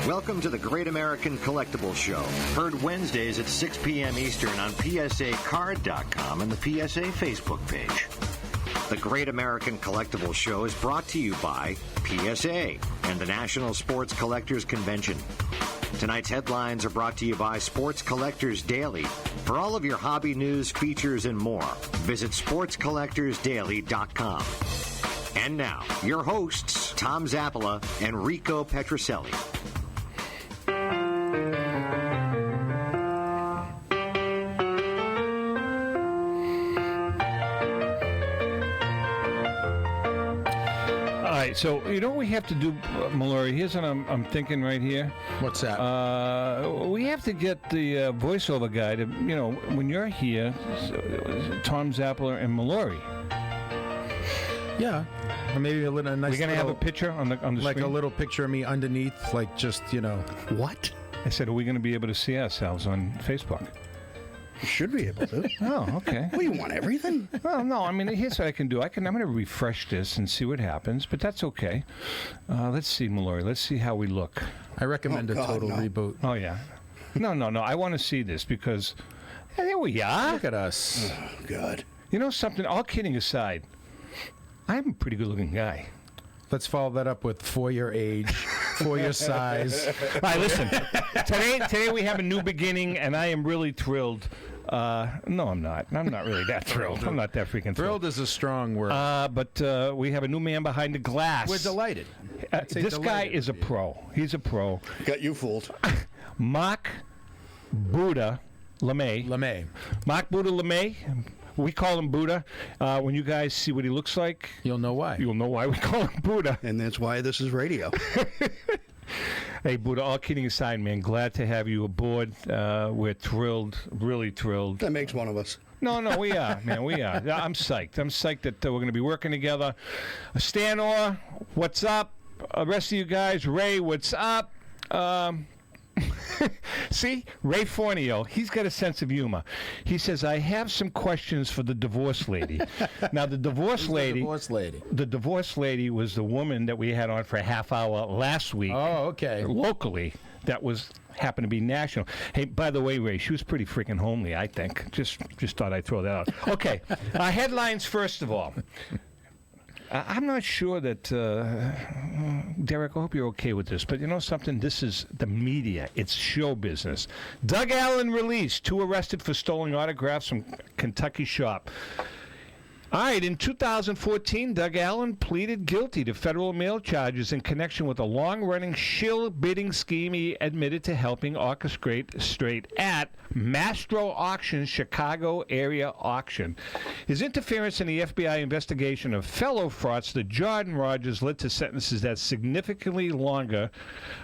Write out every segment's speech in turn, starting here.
Welcome to the Great American Collectibles Show. Heard Wednesdays at 6 p.m. Eastern on PSAcard.com and the PSA Facebook page. The Great American Collectibles Show is brought to you by PSA and the National Sports Collectors Convention. Tonight's headlines are brought to you by Sports Collectors Daily. For all of your hobby news, features, and more, visit sportscollectorsdaily.com. And now, your hosts, Tom Zappola and Rico Petroselli. All right, so you know what we have to do, Mallory? Here's what I'm thinking right here. What's that? We have to get the voiceover guy to, when you're here, Tom Zappola and Mallory. Yeah. Or maybe a little nice. We're gonna have a picture on the like screen? a little picture of me underneath, like just What? I said, are we going to be able to see ourselves on Facebook? You should be able to. Oh, okay. Well, you want everything? Well, no. I mean, here's what I can do. I'm going to refresh this and see what happens, but that's okay. Let's see, Mallory. Let's see how we look. I recommend Oh, a total God, no. reboot. Oh yeah. No. I want to see this because there we are. Look at us. Oh, God. You know something? All kidding aside, I'm a pretty good-looking guy. Let's follow that up with for your age, for your size. All right, listen. Today we have a new beginning, and I am really thrilled. No, I'm not. I'm not really that thrilled. I'm not that freaking thrilled. Thrilled is a strong word. But we have a new man behind the glass. We're delighted. This guy is a pro. He's a pro. Got you fooled. Mark Buddha LeMay. LeMay. Mark Buddha LeMay. We call him Buddha. When you guys see what he looks like, You'll know why. you'll know why we call him Buddha. And that's why this is radio. Hey, Buddha, all kidding aside, man, glad to have you aboard. We're thrilled, really thrilled. That makes one of us. No, we are, man, we are. I'm psyched. I'm psyched that we're going to be working together. Stan Orr, what's up? Rest of you guys, Ray, what's up? See, Ray Fornio, he's got a sense of humor. He says, I have some questions for the divorce lady. Now, the divorce lady... The divorce lady was the woman that we had on for a half hour last week. Oh, okay. Locally, that happened to be national. Hey, by the way, Ray, she was pretty freaking homely, I think. Just thought I'd throw that out. Okay, headlines first of all. I'm not sure that, Derek, I hope you're okay with this, but you know something? This is the media. It's show business. Doug Allen released, 2 arrested for stealing autographs from Kentucky shop. All right, in 2014, Doug Allen pleaded guilty to federal mail charges in connection with a long-running shill bidding scheme he admitted to helping orchestrate at Mastro Auctions Chicago area auction. His interference in the FBI investigation of fellow fraudster Jordan Rogers led to sentences that's significantly longer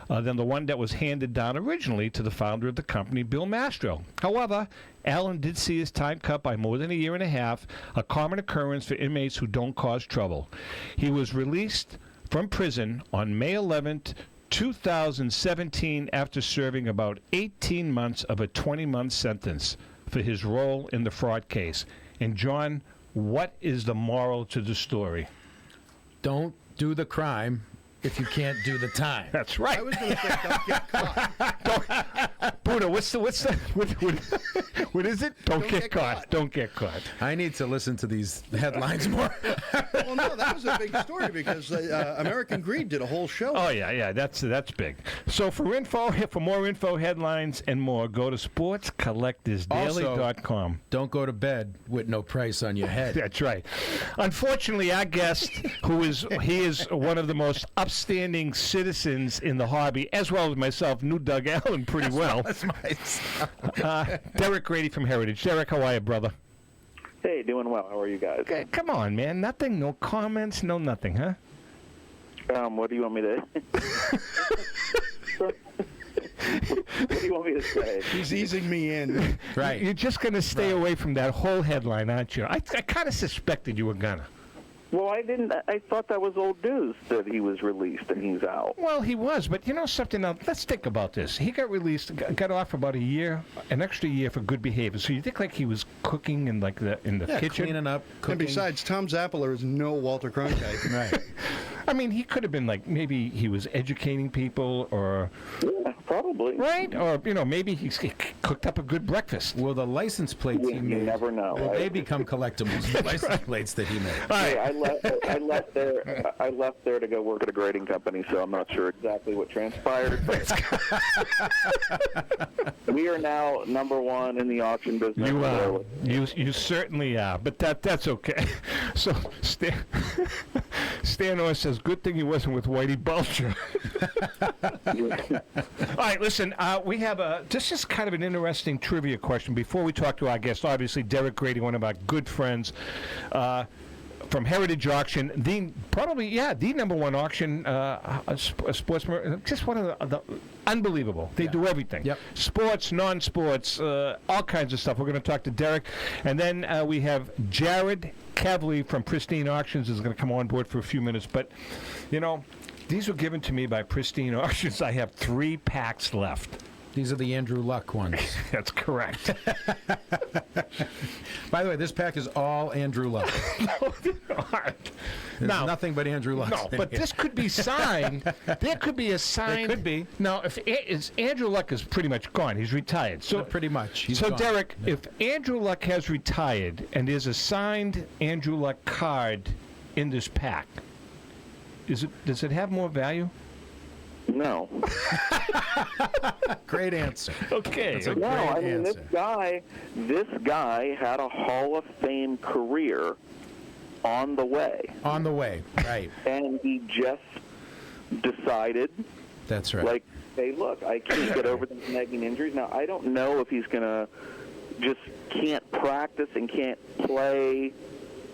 than the one that was handed down originally to the founder of the company, Bill Mastro. However, Allen did see his time cut by more than a year and a half, a common occurrence for inmates who don't cause trouble. He was released from prison on May 11th, 2017, after serving about 18 months of a 20-month sentence for his role in the fraud case. And, John, what is the moral to the story? Don't do the crime if you can't do the time. That's right. I was going to say, don't get caught. Buddha, what is it? Don't get caught. Don't get caught. I need to listen to these headlines more. Well, no, that was a big story because American Greed did a whole show. Oh yeah, that's big. So for more info, headlines, and more, go to sportscollectorsdaily.com. Don't go to bed with no price on your head. That's right. Unfortunately, our guest, he is one of the most upstanding citizens in the hobby, as well as myself, knew Doug Allen pretty well. That's nice. Derek Grady from Heritage. Derek, how are you, brother? Hey, doing well. How are you guys? Okay, come on, man. Nothing, no comments, no nothing, huh? What do you want me to... What do you want me to say? He's easing me in. Right. You're just going to stay away from that whole headline, aren't you? I kind of suspected you were going to. Well, I didn't. I thought that was old news that he was released and he's out. Well, he was, but you know something? Now, let's think about this. He got released, got off about a year, an extra year for good behavior. So you think like he was cooking in the kitchen, cleaning up, cooking. And besides, Tom Zappola is no Walter Cronkite. Right. I mean, he could have been like, maybe he was educating people, or Yeah, probably. right, or maybe he cooked up a good breakfast. Will the license plates he You made? never know. Will they become collectibles? The license plates that he made. Hey, I left there to go work at a grading company, so I'm not sure exactly what transpired. But we are now number one in the auction business. You are. You certainly are. But that's okay. So Stan Orr says, good thing he wasn't with Whitey Bulger. All right, listen, we have this is kind of an interesting trivia question before we talk to our guest. Obviously, Derek Grady, one of our good friends from Heritage Auction, the number one auction, a sportsman, just one of the unbelievable. They do everything. Yep. Sports, non-sports, all kinds of stuff. We're going to talk to Derek. And then we have Jared Kavlie from Pristine Auctions is going to come on board for a few minutes. But, these were given to me by Pristine Auctions. I have 3 packs left. These are the Andrew Luck ones. That's correct. By the way, this pack is all Andrew Luck. No, they aren't. There's nothing but Andrew Luck. No, but this could be signed. There could be a sign. It could be. Now, if Andrew Luck is pretty much gone, he's retired. So Pretty much. He's so gone. Derek, if Andrew Luck has retired and there's a signed Andrew Luck card in this pack, does it have more value? No. Great answer. Okay. That's a No, I great mean, answer. this guy had a Hall of Fame career on the way. On the way, right. And he just decided, That's right. like, hey, look, I can't get over these nagging injuries. Now, I don't know if he's going to just can't practice and can't play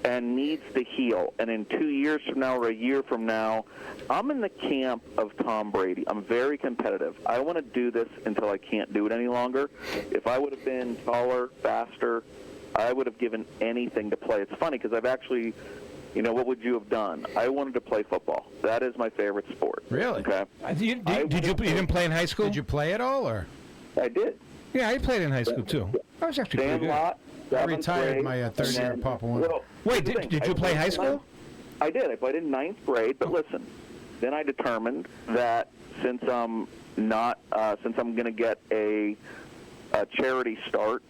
and needs to heal. And in 2 years from now or a year from now, I'm in the camp of Tom Brady. I'm very competitive. I want to do this until I can't do it any longer. If I would have been taller, faster, I would have given anything to play. It's funny because I've actually, what would you have done? I wanted to play football. That is my favorite sport. Really? Okay. You didn't play in high school? Did you play at all, or? I did. Yeah, I played in high school too. I was actually pretty good. Sandlot. I retired my third year at Papa Warner. Well, Wait, here's the thing. did you play high school? I did. I played in 9th grade. But listen, then I determined that since I'm going to get a charity start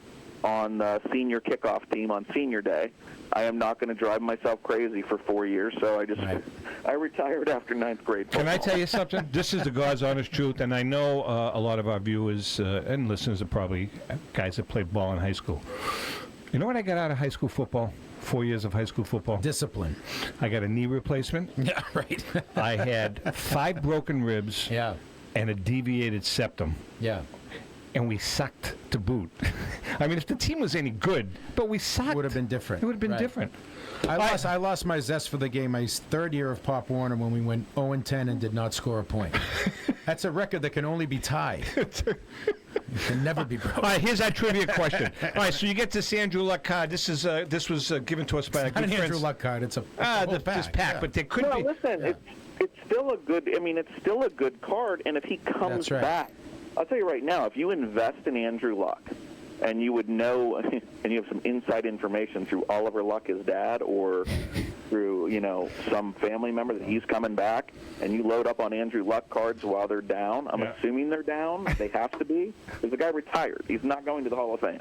on the senior kickoff team on senior day, I am not going to drive myself crazy for 4 years. So I retired after 9th grade. Can I tell you something? This is the God's honest truth, and I know a lot of our viewers and listeners are probably guys that played ball in high school. You know what I got out of high school football? 4 years of high school football. Discipline. I got a knee replacement. Yeah, right. I had 5 broken ribs Yeah. and a deviated septum. Yeah. And we sucked to boot. I mean, if the team was any good, but we sucked. It would have been different. It would have been Right. different. I lost my zest for the game my third year of Pop Warner when we went 0-10 and did not score a point. That's a record that can only be tied. It can never be broken. All right, here's our trivia question. All right, so you get this Andrew Luck card. This was given to us by a Not good an friend. Andrew Luck card. It's a whole pack. This pack, yeah. but there could No, be. listen, it's still a good. I mean, it's still a good card. And if he comes That's right. back, I'll tell you right now, if you invest in Andrew Luck, and you would know, and you have some inside information through Oliver Luck, his dad, or through some family member that he's coming back, and you load up on Andrew Luck cards while they're down. I'm assuming they're down. They have to be, because the guy retired. He's not going to the Hall of Fame.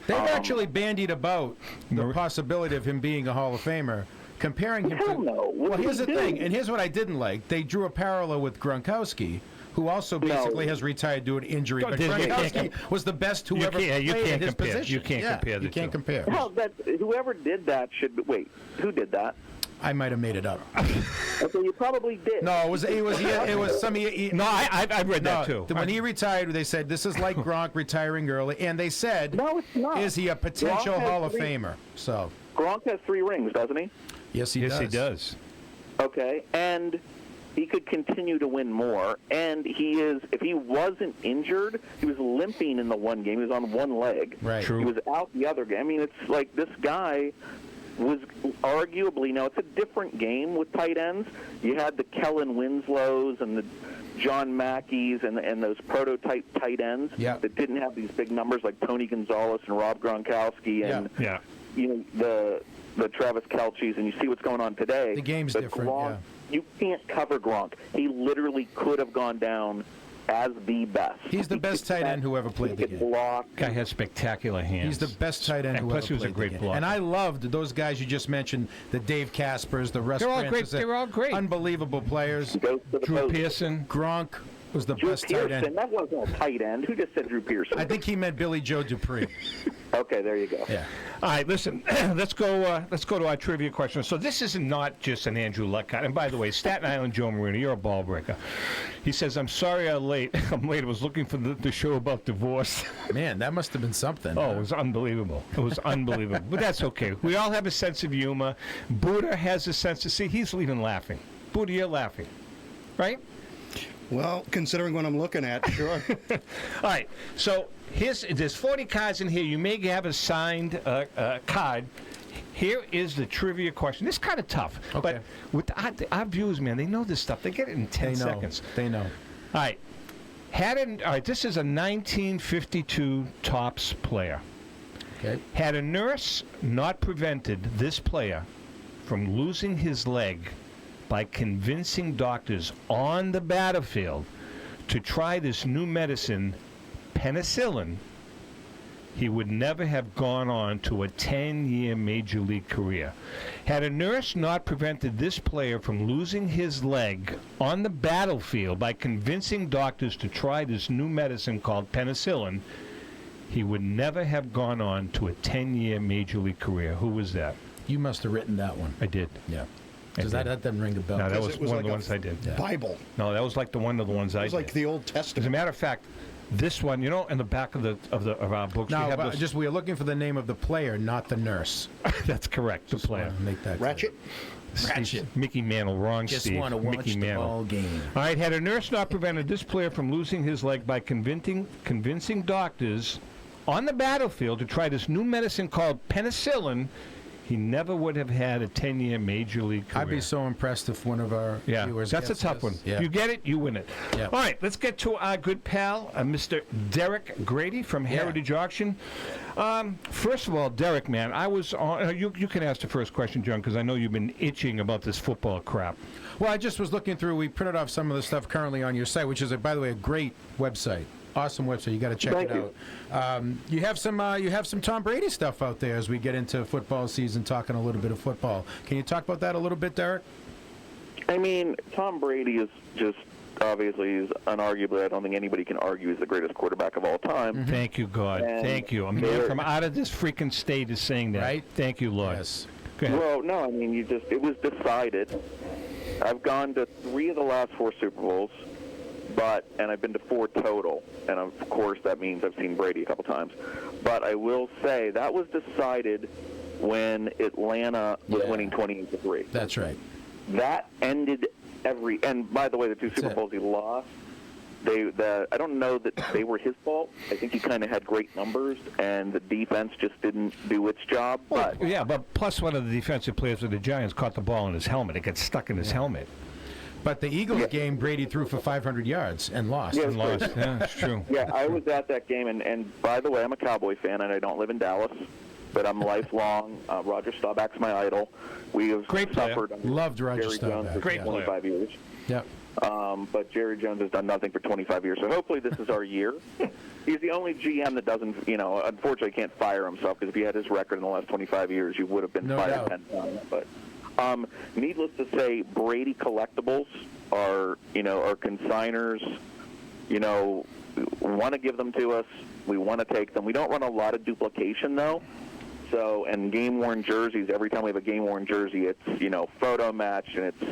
They've actually bandied about the possibility of him being a Hall of Famer, comparing him Hell to. no. What Well, did here's he the do? thing, and here's what I didn't like. They drew a parallel with Gronkowski, who also basically has retired due to injury. But You can't- Gronkowski was the best who ever played you at can't his compare. position. You can't compare the You can't two. compare. Well, whoever did that should be, wait. Who did that? I might have made it up. Okay, you probably did. No, it was some. No, I read that too. When he retired, they said this is like Gronk retiring early, and they said, No, it's not. is he a potential Gronk has Hall of 3 Famer? So Gronk has 3 rings, doesn't he? yes, he Yes, does. he does. Okay, and he could continue to win more. And if he wasn't injured, he was limping in the one game. He was on one leg. Right. True. He was out the other game. I mean, it's like this guy was arguably, now it's a different game with tight ends. You had the Kellen Winslows and the John Mackeys and those prototype tight ends that didn't have these big numbers like Tony Gonzalez and Rob Gronkowski and Yeah. the Travis Kelce's, and you see what's going on today. The game's But different, you can't cover Gronk. He literally could have gone down as the best. He's the best tight end who ever played the game. Block. Guy has spectacular hands. He's the best tight end And who plus ever he was a played great the game. blocker. And I loved those guys you just mentioned, the Dave Caspers, the Russ They're all Francis. great. They're all great. Unbelievable players. Goes to the Drew post. Pearson. Gronk was the Drew best tight Pearson, end. that wasn't a tight end. Who just said Drew Pearson? I think he meant Billy Joe Dupree. Okay, there you go. Yeah. All right, listen. Let's go to our trivia question. So this is not just an Andrew Luck cut. And by the way, Staten Island Joe Marino, you're a ball breaker. He says, "I'm sorry I'm late. I'm late. I was looking for the show about divorce." Man, that must have been something. Oh, it was unbelievable. It was unbelievable. But that's okay. We all have a sense of humor. Buddha has a sense of... See, he's even laughing. Buddha, you're laughing. Right? Well, considering what I'm looking at, sure. All right. So there's 40 cards in here. You may have a signed card. Here is the trivia question. This is kind of tough. Okay. But with our viewers, man, they know this stuff. They get it in 10 seconds. They know. All right. All right, this is a 1952 Topps player. Okay. Had a nurse not prevented this player from losing his leg by convincing doctors on the battlefield to try this new medicine, penicillin, he would never have gone on to a 10-year major league career. Had a nurse not prevented this player from losing his leg on the battlefield by convincing doctors to try this new medicine called penicillin, he would never have gone on to a 10-year major league career. Who was that? You must have written that one. I did. Yeah. Because that doesn't ring a bell. No, that Because was it was one of like the a ones I did. Bible. No, that was like one of the ones I It was did. like the Old As a Testament. matter of fact, this one, you know, in the back of our books, we No, have but those. just we are looking for the name of the player, not the nurse. That's correct. The player. Wanna Make that clear. Ratchet? Ratchet. Mickey Mantle, wrong, Just Steve. want to watch Mickey the Mantle. ball game. All right, had a nurse not prevented this player from losing his leg by convincing doctors on the battlefield to try this new medicine called penicillin, he never would have had a 10-year major league career. I'd be so impressed if one of our Yeah, viewers that's a gets tough this. one. Yeah. You get it, you win it. Yeah. All right, let's get to our good pal, Mr. Derek Grady from Heritage Auction. First of all, Derek, man, I was on. You can ask the first question, John, because I know you've been itching about this football crap. Well, I just was looking through. We printed off some of the stuff currently on your site, which is, by the way, a great website. Awesome website. You got to check Thank it you. out. You have some Tom Brady stuff out there as we get into football season, talking a little bit of football. Can you talk about that a little bit, Derek? I mean, Tom Brady is just obviously, he's unarguably, I don't think anybody can argue he's the greatest quarterback of all time. Thank you, God. And Thank you. A man from out of this freaking state is saying that. Right? Thank you, Lord. Yes. Go ahead. Well, no, I mean, it was decided. I've gone to 3 of the last 4 Super Bowls, and I've been to 4 total, and of course that means I've seen Brady a couple times. But I will say that was decided when Atlanta was winning 28-3. That's right. That ended and by the way, the 2 Super it. Bowls he lost, I don't know that they were his fault. I think he kind of had great numbers, and the defense just didn't do its job. But Yeah, but plus one of the defensive players for the Giants caught the ball in his helmet. It got stuck in his helmet. But the Eagles game, Brady threw for 500 yards and lost. Yeah. And lost. Yeah, that's true. yeah, I was at that game, and by the way, I'm a Cowboy fan, and I don't live in Dallas, but I'm lifelong. Roger Staubach's my idol. We have Great player. suffered under Loved Roger Jerry Staubach. Jones for Great player. 25 years. Yep. But Jerry Jones has done nothing for 25 years, so hopefully this is our year. He's the only GM that doesn't, unfortunately can't fire himself, because if he had his record in the last 25 years, you would have been No fired doubt. 10 times. But needless to say, Brady Collectibles are consigners. We want to give them to us. We want to take them. We don't run a lot of duplication, though. So, and game-worn jerseys, every time we have a game-worn jersey, it's, photo match, and it's,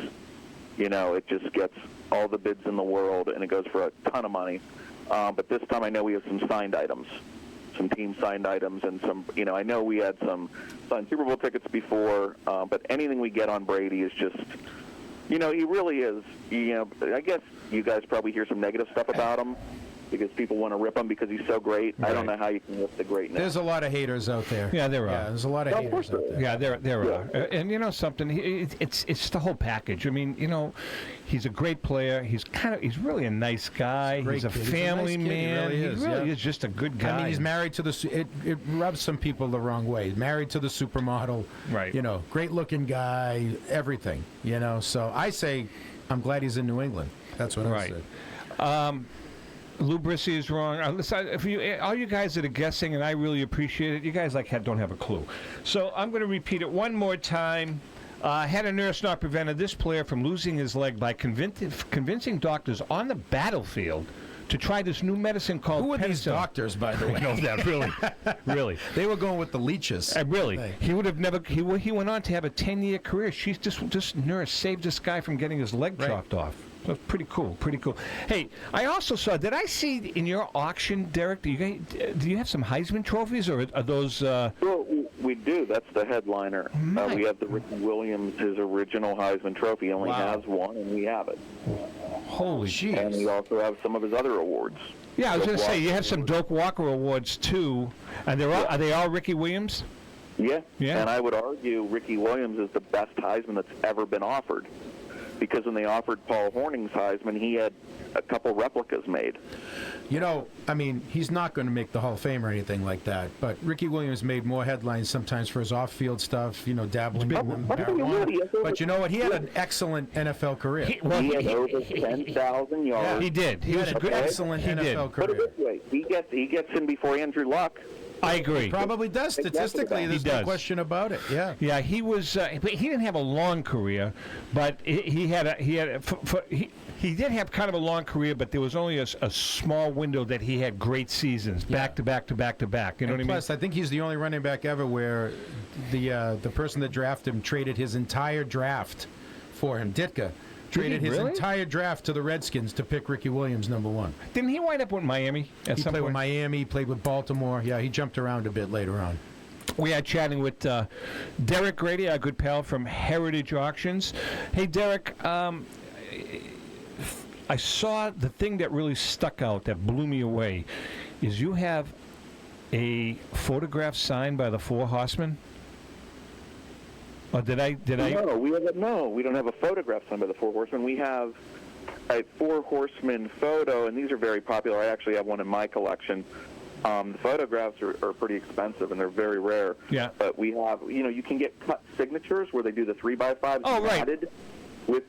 it just gets all the bids in the world, and it goes for a ton of money. But this time I know we have some signed items, some team-signed items, and some, I know we had some signed Super Bowl tickets before, but anything we get on Brady is just, he really is, I guess you guys probably hear some negative stuff about him, because people want to rip him because he's so great. Right. I don't know how you can rip the greatness. There's a lot of haters out there. Yeah, there are. Yeah, there's a lot of Of course haters out there. Yeah, there are. And you know something? It's the whole package. I mean, you know, he's a great player. He's really a nice guy. Great He's a kid. He's a family nice kid. He man. really is, yeah. is just a good guy. I mean, he's married to it rubs some people the wrong way. Married to the supermodel. Right. You know, great-looking guy, everything, you know. So I say I'm glad he's in New England. That's what I said. Lou Brissy is wrong. Listen, all you guys that are guessing, and I really appreciate it, you guys don't have a clue. So I'm going to repeat it one more time. Had a nurse not prevented this player from losing his leg by convincing doctors on the battlefield to try this new medicine called Who are these penicillin. doctors, by the way? I know that, really. They were going with the leeches. Really. He would have never. He went on to have a 10-year career. This nurse saved this guy from getting his leg chopped off. That's pretty cool. Hey, I also saw. Did I see in your auction, Derek? Do you have some Heisman trophies, or are those? Well, we do. That's the headliner. We have the Ricky Williams, his original Heisman Trophy. He only has one, and we have it. Holy jeez. And we also have some of his other awards. Yeah, I was going to say you have some Doak Walker awards too, and are they all Ricky Williams? Yeah. Yeah. And I would argue Ricky Williams is the best Heisman that's ever been offered. Because when they offered Paul Hornung's Heisman, he had a couple replicas made. You know, I mean, he's not going to make the Hall of Fame or anything like that, but Ricky Williams made more headlines sometimes for his off-field stuff, you know, dabbling in marijuana. But you know what? He had an excellent NFL career. He had over 10,000 yards. Yeah, He did. He had an excellent He did. NFL Put it career. this way, he gets in before Andrew Luck. I agree. Probably does statistically. There's no question about it. Yeah. Yeah, he was. But he didn't have a long career, but he did have kind of a long career. But there was only a small window that he had great seasons, back to back to back to back. You know what I mean? Plus, I think he's the only running back ever where the person that drafted him traded his entire draft for him. Ditka traded his entire draft to the Redskins to pick Ricky Williams #1. Didn't he wind up with Miami at He some played point? with Miami, played with Baltimore. Yeah, he jumped around a bit later on. We are chatting with Derek Grady, our good pal from Heritage Auctions. Hey, Derek, I saw the thing that really stuck out, that blew me away, is you have a photograph signed by the Four Horsemen. Or did I? No, we don't have a photograph signed by the Four Horsemen. We have a Four Horsemen photo, and these are very popular. I actually have one in my collection. The photographs are pretty expensive, and they're very rare. Yeah. But we have, you can get cut signatures where they do the 3x5 right. with,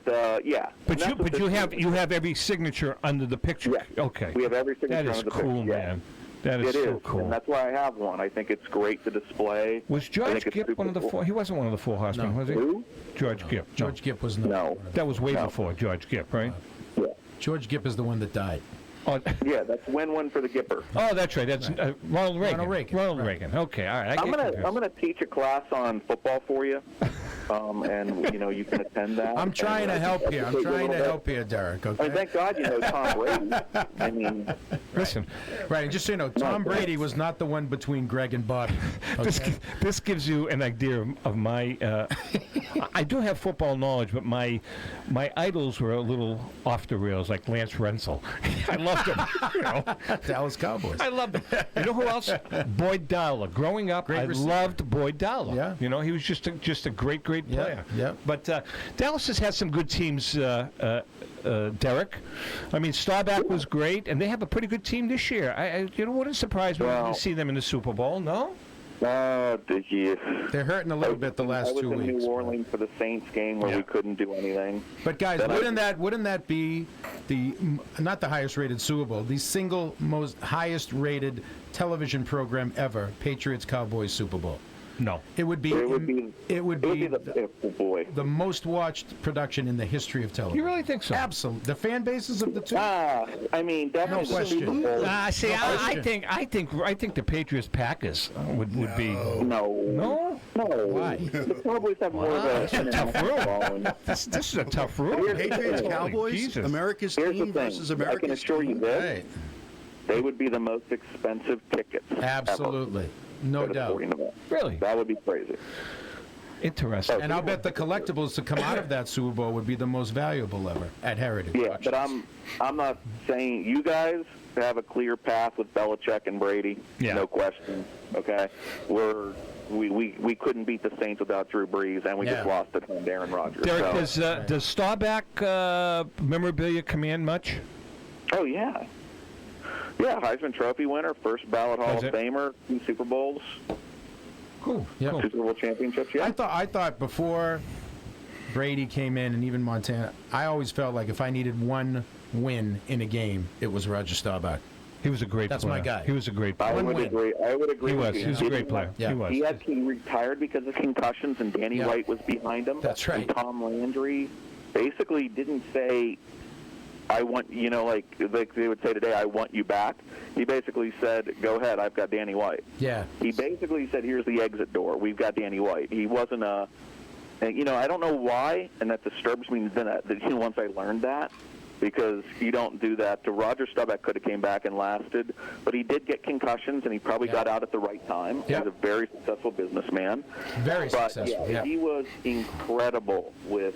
yeah. But you have every signature under the picture. Yeah. Okay. We have every signature That is under the cool, picture. man. That is so cool. And that's why I have one. I think it's great to display. Was George Gipp one of the four? He wasn't one of the Four Horsemen, was he? Who? George Gipp. George Gipp was not. No. That was way before George Gipp, right? Yeah. George Gipp is the one that died. Oh, Yeah, that's one for the Gipper. oh, that's right. That's Ronald Reagan. Ronald Reagan. Reagan. Okay, all right. I'm gonna teach a class on football for you, and you can attend that. I'm trying to help here. I'm trying to help here, Derek. I Okay. mean, thank God you know Tom Brady. I mean, Listen, Right, and just so you know, Tom Brady was not the one between Greg and Bobby. Okay? this gives you an idea of my. I do have football knowledge, but my idols were a little off the rails, like Lance Rensel. I loved him. Dallas Cowboys. I loved him. You know who else? Boyd Dowler. Growing up, I receiver. loved Boyd Dowler. Yeah. He was just a great player. yeah. But Dallas has had some good teams. Derek, I mean, Staubach was great, and they have a pretty good team this year. I wouldn't surprise me to see them in the Super Bowl. No. did you? They're hurting a little bit the last 2 I was in weeks. New Orleans for the Saints game where we couldn't do anything. But guys, wouldn't that be the not the highest rated Super Bowl, the single most highest rated television program ever, Patriots Cowboys Super Bowl? No. It would be the most watched production in the history of television. You really think so? Absolutely. The fan bases of the two. I mean, definitely No question. Super Bowl. See, I think the Patriots Packers would be. No. Why? The Cowboys have more of That's a tough a room. following. This is a tough room. Patriots, Holy Cowboys, Jesus. America's Here's the team thing. versus I can America's assure you team. this. Right. They would be the most expensive tickets. Absolutely. No Ever. doubt. Sporting event. Really? That would be crazy. Interesting. And I'll bet the collectibles to come out of that Super Bowl would be the most valuable ever at Heritage Yeah, Auctions. but I'm not saying you guys have a clear path with Belichick and Brady. Yeah. No question. Okay, we couldn't beat the Saints without Drew Brees, and we just lost it from Aaron Rodgers. Derek, does Staubach memorabilia command much? Oh yeah, Heisman Trophy winner, first ballot Hall of Famer, 2 Super Bowls. Cool. Yeah. 2 Super Bowl championships. Yeah. I thought before Brady came in and even Montana, I always felt like if I needed one win in a game, it was Roger Staubach. He was a great player. That's my guy. He was a great player. I would agree. He with was. you. He was a great player. Yeah. He retired because of concussions, and Danny White was behind him. That's right. And Tom Landry basically didn't say, I want, like they would say today, I want you back. He basically said, go ahead, I've got Danny White. Yeah. He basically said, here's the exit door. We've got Danny White. He wasn't I don't know why, and that disturbs me once I learned that, because you don't do that. To Roger Staubach could have came back and lasted, but he did get concussions, and he probably got out at the right time. Yep. He's a very successful businessman. Very successful. Yeah, he was incredible with,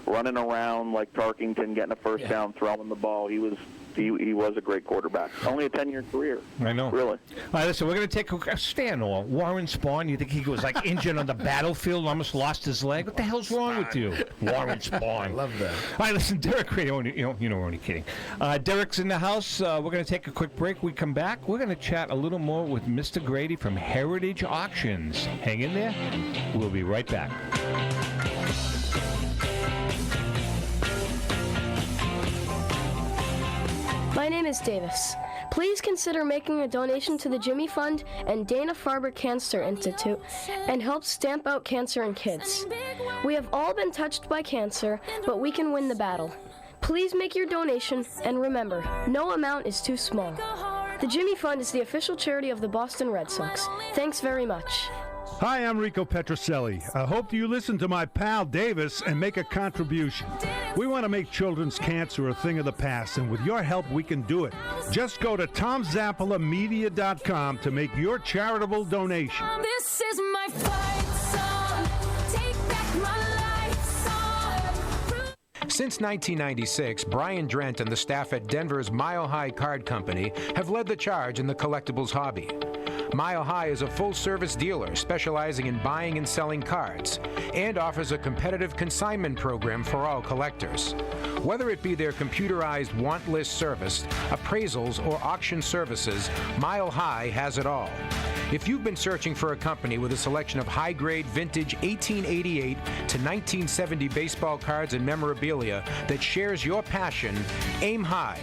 running around like Tarkington, getting a first down, throwing the ball. He was a great quarterback. Only a 10-year career. I know. Really. All right, listen, we're going to take a stand on Warren Spahn. You think he was like injured on the battlefield, almost lost his leg? What the hell's wrong with you, Warren Spahn? I love that. All right, listen, Derek Grady, we're only kidding. Derek's in the house. We're going to take a quick break. We come back. We're going to chat a little more with Mr. Grady from Heritage Auctions. Hang in there. We'll be right back. My name is Davis. Please consider making a donation to the Jimmy Fund and Dana-Farber Cancer Institute and help stamp out cancer in kids. We have all been touched by cancer, but we can win the battle. Please make your donation, and remember, no amount is too small. The Jimmy Fund is the official charity of the Boston Red Sox. Thanks very much. Hi, I'm Rico Petrocelli. I hope you listen to my pal Davis and make a contribution. We want to make children's cancer a thing of the past, and with your help, we can do it. Just go to TomZappalaMedia.com to make your charitable donation. This is my fight song. Take back my life song. Since 1996, Brian Drent and the staff at Denver's Mile High Card Company have led the charge in the collectibles hobby. Mile High is a full-service dealer specializing in buying and selling cards and offers a competitive consignment program for all collectors. Whether it be their computerized want list service, appraisals, or auction services, Mile High has it all. If you've been searching for a company with a selection of high-grade vintage 1888 to 1970 baseball cards and memorabilia that shares your passion, aim high,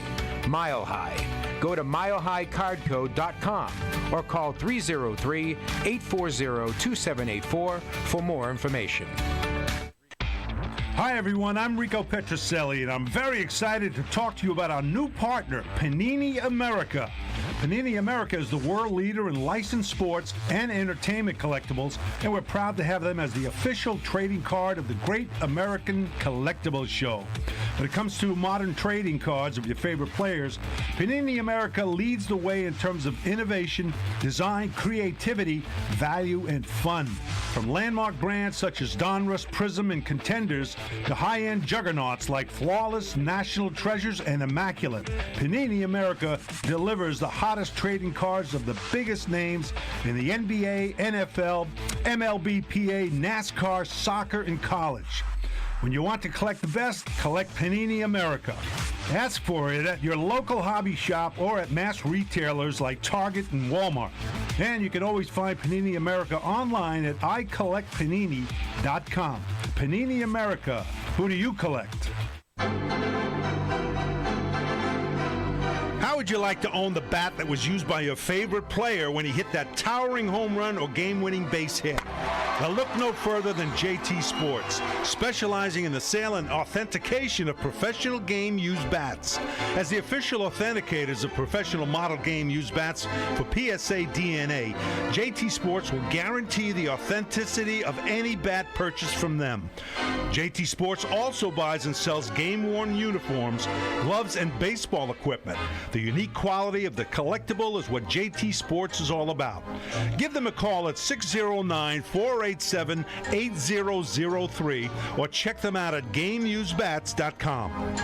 Mile High. Go to milehighcardco.com or call 303-840-2784 for more information. Hi, everyone. I'm Rico Petrocelli, and I'm very excited to talk to you about our new partner, Panini America. Panini America is the world leader in licensed sports and entertainment collectibles, and we're proud to have them as the official trading card of the Great American Collectibles Show. When it comes to modern trading cards of your favorite players, Panini America leads the way in terms of innovation, design, creativity, value, and fun. From landmark brands such as Donruss, Prism, and Contenders to high-end juggernauts like Flawless, National Treasures, and Immaculate, Panini America delivers the hottest trading cards of the biggest names in the NBA, NFL, MLB, PA, NASCAR, soccer, and college. When you want to collect the best, collect Panini America. Ask for it at your local hobby shop or at mass retailers like Target and Walmart. And you can always find Panini America online at icollectpanini.com. Panini America. Who do you collect? How would you like to own the bat that was used by your favorite player when he hit that towering home run or game-winning base hit? Now look no further than JT Sports, specializing in the sale and authentication of professional game used bats. As the official authenticators of professional model game used bats for PSA DNA, JT Sports will guarantee the authenticity of any bat purchased from them. JT Sports also buys and sells game-worn uniforms, gloves, and baseball equipment. The unique quality of the collectible is what JT Sports is all about. Give them a call at 609-487-8003 or check them out at GameUsedBats.com.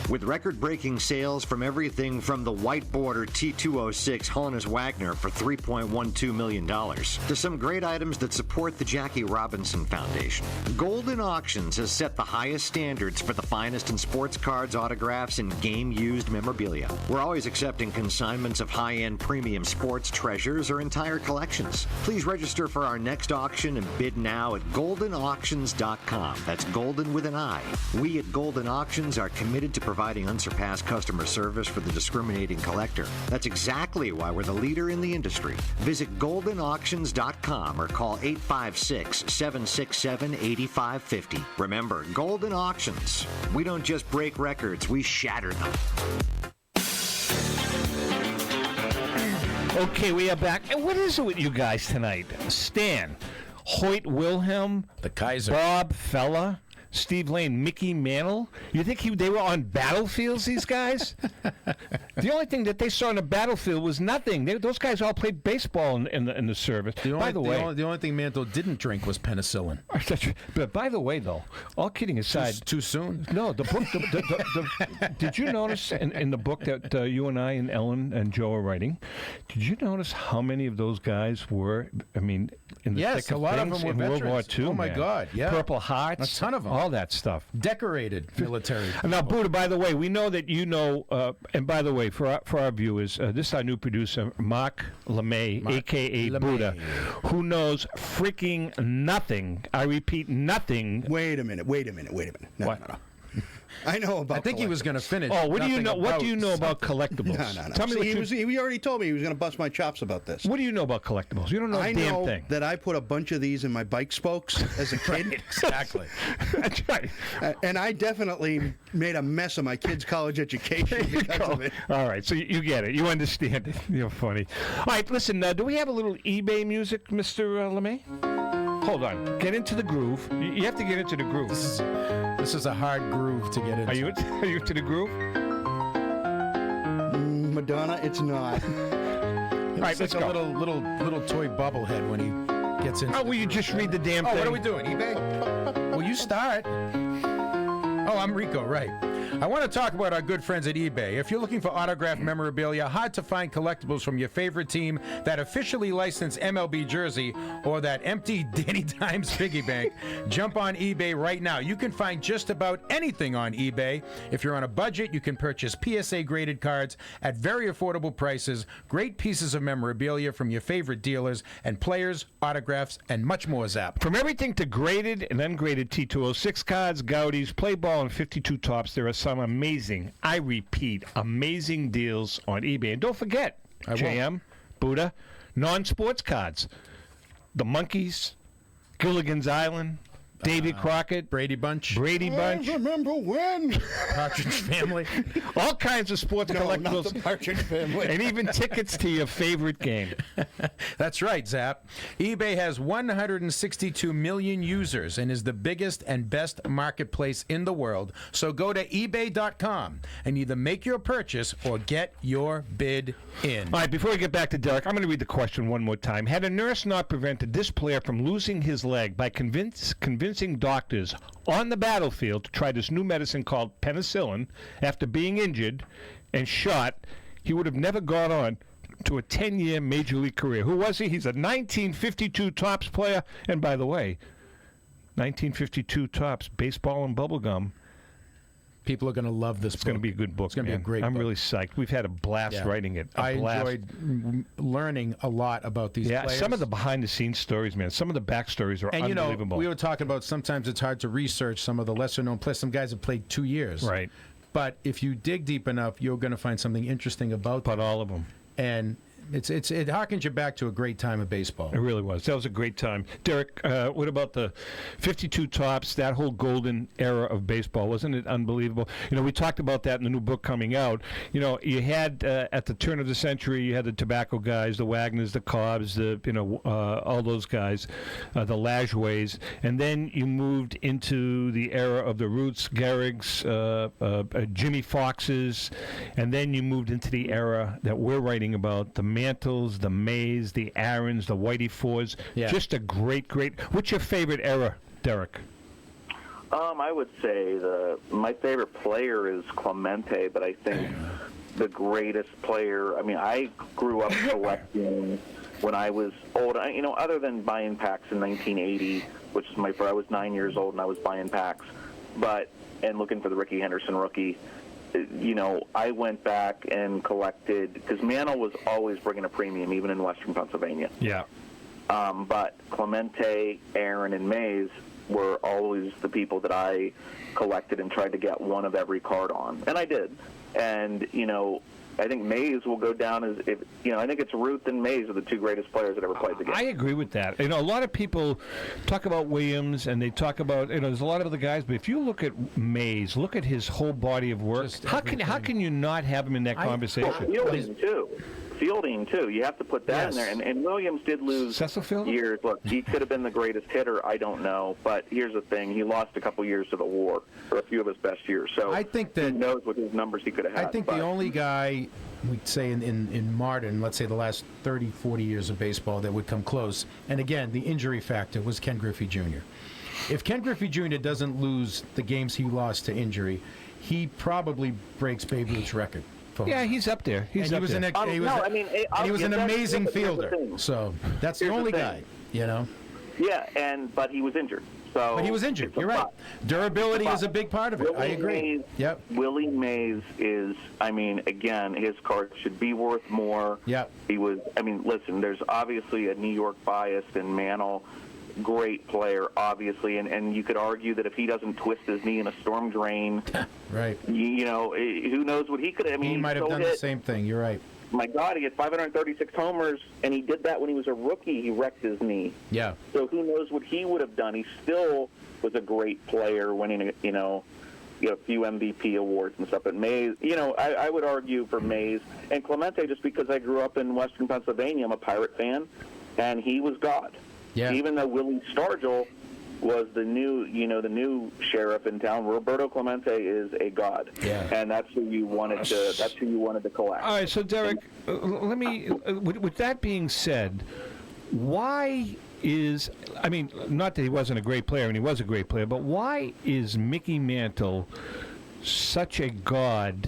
With record-breaking sales from everything from the white border T206 Honus Wagner for $3.12 million to some great items that support the Jackie Robinson Foundation, Golden Auctions has set the highest standards for the finest in sports cards, autographs, and game-used memorabilia. We're always accepting consignments of high-end premium sports treasures or entire collections. Please register for our next auction and bid now at goldenauctions.com. That's golden with an I. We at Golden Auctions are committed to providing unsurpassed customer service for the discriminating collector. That's exactly why we're the leader in the industry. Visit goldenauctions.com or call 856-767-8550. Remember, Golden Auctions. We don't just break records, we shatter them. Okay, we are back. And what is it with you guys tonight? Stan, Hoyt Wilhelm, The Kaiser. Bob Fella, Steve Lane, Mickey Mantle. You think they were on battlefields, these guys? The only thing that they saw on the battlefield was nothing. Those guys all played baseball in the service. The only thing Mantle didn't drink was penicillin. But by the way, though, all kidding aside. Too soon? No, the book. Did you notice in the book that you and I and Ellen and Joe are writing, did you notice how many of those guys were, in the thick of a lot things of them were in veterans. World War II? Oh, my man. God, yeah. Purple Hearts. A ton of them. All that stuff. Decorated military. Now, Buddha, by the way, we know that you know, and by the way, for our viewers, this is our new producer, Mark LeMay, a.k.a. Buddha, who knows freaking nothing. I repeat, nothing. Wait a minute. No, What? no. I know about. I think he was going to finish. Oh, what do you know? What do you know about collectibles? No. Tell me what he already told me he was going to bust my chops about this. What do you know about collectibles? You don't know a damn know thing. that I put a bunch of these in my bike spokes as a kid. Right, exactly. That's right. And I definitely made a mess of my kids' college education because of it. All right, so you get it. You understand it. You're funny. All right, listen, do we have a little eBay music, Mr. LeMay? Hold on. Get into the groove. You have to get into the groove. This is a hard groove to get into. Are you into the groove? Madonna, it's not. All right, let's like go. a little toy bobblehead when he gets into. Oh, will you just read the damn thing? What are we doing? eBay? Well, you start. Oh, I'm Rico, right. I want to talk about our good friends at eBay. If you're looking for autographed memorabilia, hard-to-find collectibles from your favorite team, that officially licensed MLB jersey, or that empty Danny Dimes piggy bank, jump on eBay right now. You can find just about anything on eBay. If you're on a budget, you can purchase PSA-graded cards at very affordable prices, great pieces of memorabilia from your favorite dealers, and players, autographs, and much more, Zap. From everything to graded and ungraded T206 cards, Gaudies, play ball, and 52 tops, there are some amazing, I repeat, amazing deals on eBay. And don't forget, JM, Buddha, non-sports cards. The Monkeys, Gilligan's Island, Davy Crockett, Brady Bunch. I remember when. Partridge Family. All kinds of sports collectibles. Not the Partridge Family. And even tickets to your favorite game. That's right, Zap. eBay has 162 million users and is the biggest and best marketplace in the world. So go to ebay.com and either make your purchase or get your bid in. All right, before we get back to Derek, I'm going to read the question one more time. Had a nurse not prevented this player from losing his leg by convincing doctors on the battlefield to try this new medicine called penicillin after being injured and shot, he would have never gone on to a 10-year Major League career. Who was he? He's a 1952 Topps player. And by the way, 1952 Topps, baseball and bubblegum. People are going to love this book. It's going to be a good book. It's going to be a great I'm book. really psyched. We've had a blast writing it. I enjoyed learning a lot about these players. Some of the behind-the-scenes stories, man. Some of the backstories are unbelievable. You know, we were talking about sometimes it's hard to research some of the lesser-known players. Some guys have played 2 years. Right. But if you dig deep enough, you're going to find something interesting about them. But all of them. And It harkens you back to a great time of baseball. It really was. That was a great time. Derek, what about the 52 Tops, that whole golden era of baseball? Wasn't it unbelievable? We talked about that in the new book coming out. You had, at the turn of the century, you had the tobacco guys, the Wagners, the Cobbs, all those guys, the Lajoies, and then you moved into the era of the Roots, Gehrigs, Jimmy Foxes, and then you moved into the era that we're writing about, the Mantles, the Mays, the Aarons, the Whitey Fords. Yeah. Just a great. What's your favorite era, Derek? I would say my favorite player is Clemente, but I think the greatest player. I mean, I grew up collecting when I was old. Other than buying packs in 1980, which is I was 9 years old and I was buying packs, and looking for the Ricky Henderson rookie. I went back and collected, because Mantle was always bringing a premium, even in Western Pennsylvania. Yeah. But Clemente, Aaron, and Mays were always the people that I collected and tried to get one of every card on. And I did. And, I think Mays will go down as, I think it's Ruth and Mays are the two greatest players that ever played the game. I agree with that. A lot of people talk about Williams and they talk about, there's a lot of other guys, but if you look at Mays, look at his whole body of work, how can you not have him in that conversation? Fielding, too. You have to put that in there. And Williams did lose years. Look, he could have been the greatest hitter. I don't know. But here's the thing. He lost a couple years to the war, for a few of his best years. So I think that, who knows what his numbers he could have had. I think the only guy, we'd say in modern, let's say the last 30, 40 years of baseball that would come close, and again, the injury factor was Ken Griffey Jr. If Ken Griffey Jr. doesn't lose the games he lost to injury, he probably breaks Babe Ruth's record. Yeah, he's up there. He was an amazing fielder. So that's the only guy, Yeah, but he was injured. But he was injured. You're right. Durability is a big part of it. I agree. Willie Mays is, again, his cards should be worth more. Yep. He was, listen, there's obviously a New York bias in Mantle. Great player, obviously, and you could argue that if he doesn't twist his knee in a storm drain, right? Who knows what he could have. He might have done the same thing. You're right. My God, he had 536 homers, and he did that when he was a rookie. He wrecked his knee. Yeah. So who knows what he would have done? He still was a great player, winning a few MVP awards and stuff. But Mays, I would argue for Mays and Clemente, just because I grew up in Western Pennsylvania. I'm a Pirate fan, and he was God. Yeah. Even though Willie Stargell was the new sheriff in town, Roberto Clemente is a god. Yeah. And that's who you wanted to collect. All right, so Derek, let me with that being said, why is, not that he wasn't a great player, and he was a great player, but why is Mickey Mantle such a god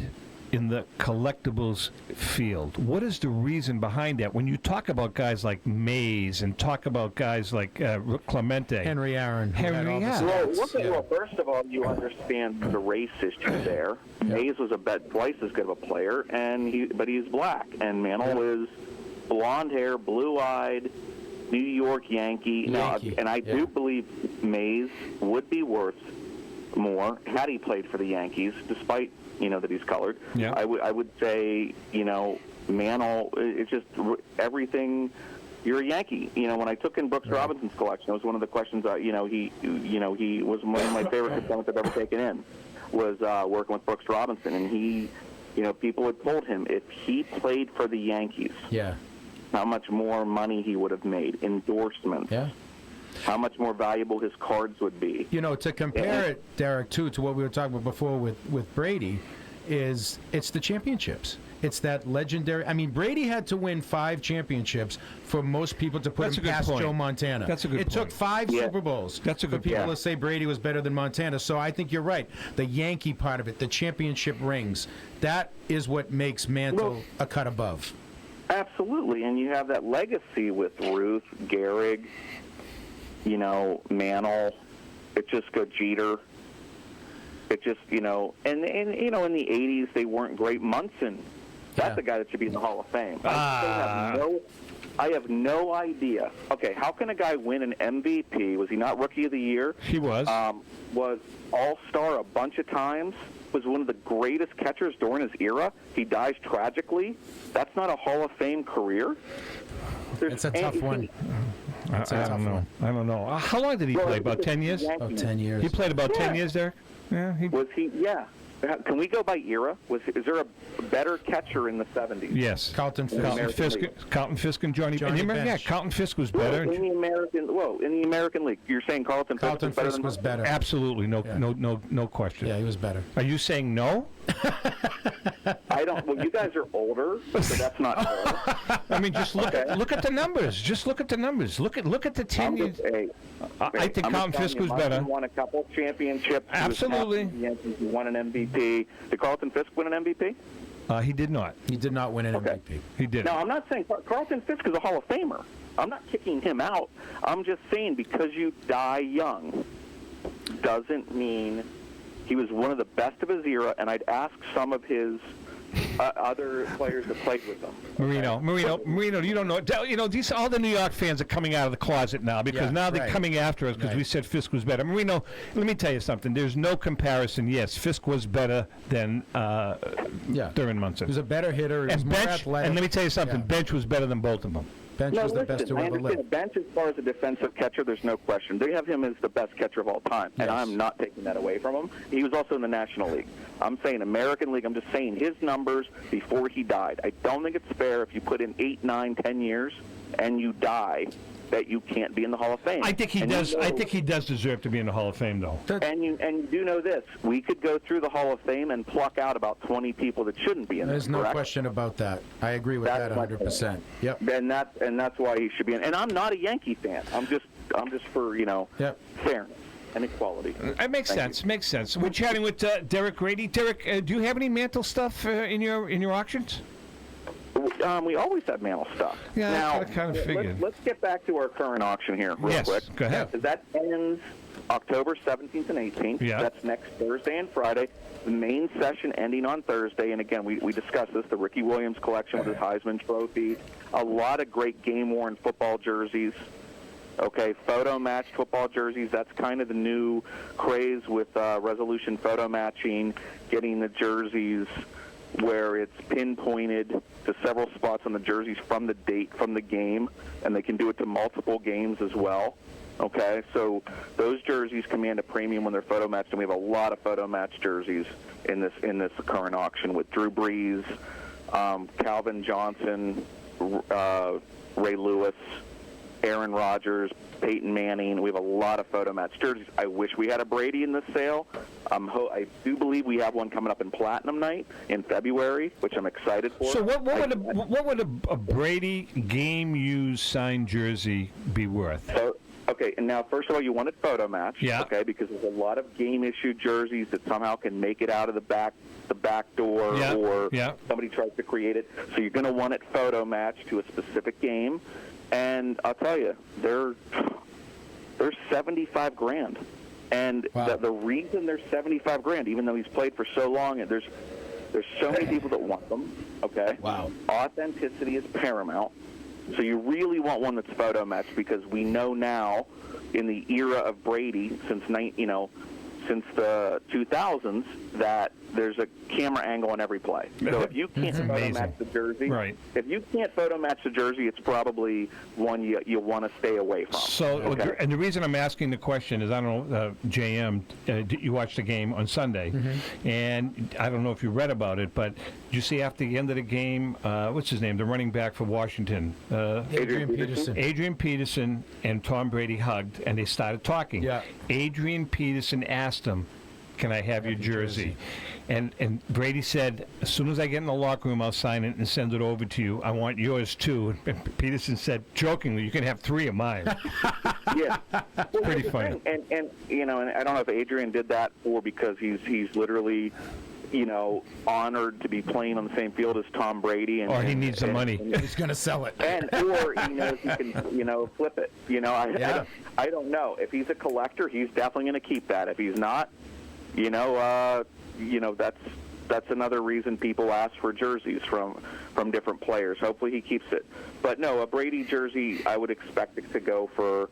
in the collectibles field? What is the reason behind that? When you talk about guys like Mays and talk about guys like Clemente, Henry Aaron. Well, first of all, you understand the race issue there. Yeah. Mays was twice as good of a player, but he's black, and Mantle is blonde hair, blue-eyed, New York Yankee. And I do believe Mays would be worth more had he played for the Yankees, despite that he's colored. Yeah. I would say, Mantle, it's just everything. You're a Yankee. When I took in Brooks Robinson's collection, it was one of the questions. He was one of my favorite components I've ever taken in. Was working with Brooks Robinson, and he, people had told him if he played for the Yankees, how much more money he would have made, endorsements. Yeah. How much more valuable his cards would be. To compare it, Derek, to what we were talking about before with Brady, it's the championships. It's that legendary. Brady had to win 5 championships for most people to put him past Joe Montana. That's a good point. It took 5 Super Bowls for people to say Brady was better than Montana. So I think you're right. The Yankee part of it, the championship rings, that is what makes Mantle a cut above. Absolutely, and you have that legacy with Ruth, Gehrig, Mantle, it just got Jeter. It just, and in the 80s, they weren't great. Munson, that's a guy that should be in the Hall of Fame. I have no idea. Okay, how can a guy win an MVP? Was he not Rookie of the Year? He was. Was All-Star a bunch of times. Was one of the greatest catchers during his era. He dies tragically. That's not a Hall of Fame career. It's a tough one. I don't know. I don't know. How long did he play? About 10 years? About 10 years. He played about 10 years there? Yeah. Was he? Yeah. Can we go by era? Is there a better catcher in the 70s? Yes. Carlton Fisk and Johnny Bench. Yeah, Carlton Fisk was better. In the American League, you're saying Carlton Fisk was better. Absolutely, no question. Yeah, he was better. Are you saying no? I don't. Well, you guys are older, so that's not fair. I mean, just look at the numbers. Just look at the numbers. Look at the 10 years. I think Carlton Fisk was better. He won a couple championships. Absolutely. He won an MVP. Did Carlton Fisk win an MVP? He did not. He did not win an MVP. He did. Now, I'm not saying Carlton Fisk is a Hall of Famer. I'm not kicking him out. I'm just saying because you die young doesn't mean he was one of the best of his era, and I'd ask some of his other players that played with him. Marino, you don't know. You know, all the New York fans are coming out of the closet now because now they're coming after us because we said Fisk was better. Marino, let me tell you something. There's no comparison. Yes, Fisk was better than Thurman Munson. He was a better hitter. He was more athletic. And let me tell you something. Bench was better than both of them. Bench was the best to ever live. Bench, as far as a defensive catcher, there's no question. They have him as the best catcher of all time, and I'm not taking that away from him. He was also in the National League. I'm saying American League. I'm just saying his numbers before he died. I don't think it's fair if you put in 8, 9, 10 years and you die that you can't be in the Hall of Fame. I think he does. I think he does deserve to be in the Hall of Fame, though. And you do know this: we could go through the Hall of Fame and pluck out about 20 people that shouldn't be in there. There's no question about that. I agree with that 100%. Yep. And that's why he should be in. And I'm not a Yankee fan. I'm just for fairness and equality. It makes sense. Makes sense. We're chatting with Derek Grady. Derek, do you have any mantle stuff in your auctions? We always have mantle stuff. Yeah, now, I kind of figured. Let's get back to our current auction here real quick. Go ahead. That ends October 17th and 18th. Yeah. That's next Thursday and Friday. The main session ending on Thursday. And again, we discussed this, the Ricky Williams collection with his Heisman Trophy. A lot of great game-worn football jerseys. Okay, photo matched football jerseys. That's kind of the new craze with resolution photo matching, getting the jerseys where it's pinpointed to several spots on the jerseys from the date from the game, and they can do it to multiple games as well. Okay, so those jerseys command a premium when they're photo matched, and we have a lot of photo matched jerseys in this current auction with Drew Brees, Calvin Johnson, Ray Lewis, Aaron Rodgers, Peyton Manning. We have a lot of photo match jerseys. I wish we had a Brady in this sale. I do believe we have one coming up in Platinum Night in February, which I'm excited for. So what would a Brady game-used signed jersey be worth? Okay, and now, first of all, you want it photo matched, okay, because there's a lot of game-issued jerseys that somehow can make it out of the back door, or somebody tries to create it. So you're going to want it photo matched to a specific game. And I'll tell you, they're $75,000, and the reason they're $75,000, even though he's played for so long, and there's so many people that want them. Okay. Wow. Authenticity is paramount. So you really want one that's photo matched because we know now, in the era of Brady, since the 2000s, that there's a camera angle on every play. So if you can't photo match the jersey, it's probably one you want to stay away from. So, and the reason I'm asking the question is, I don't know, JM, you watched the game on Sunday, and I don't know if you read about it, but did you see after the end of the game, what's his name, the running back for Washington? Adrian Peterson. Adrian Peterson and Tom Brady hugged, and they started talking. Yeah. Adrian Peterson asked him, "Can I have your jersey?" And Brady said, "As soon as I get in the locker room, I'll sign it and send it over to you. I want yours too." And Peterson said, jokingly, "You can have 3 of mine." Yeah, well, pretty funny. And and I don't know if Adrian did that because he's literally honored to be playing on the same field as Tom Brady, or he needs the money. He's going to sell it, or he knows he can flip it. I don't know. If he's a that's another reason people ask for jerseys from different players. Hopefully he keeps it. But no, a Brady jersey, I would expect it to go for,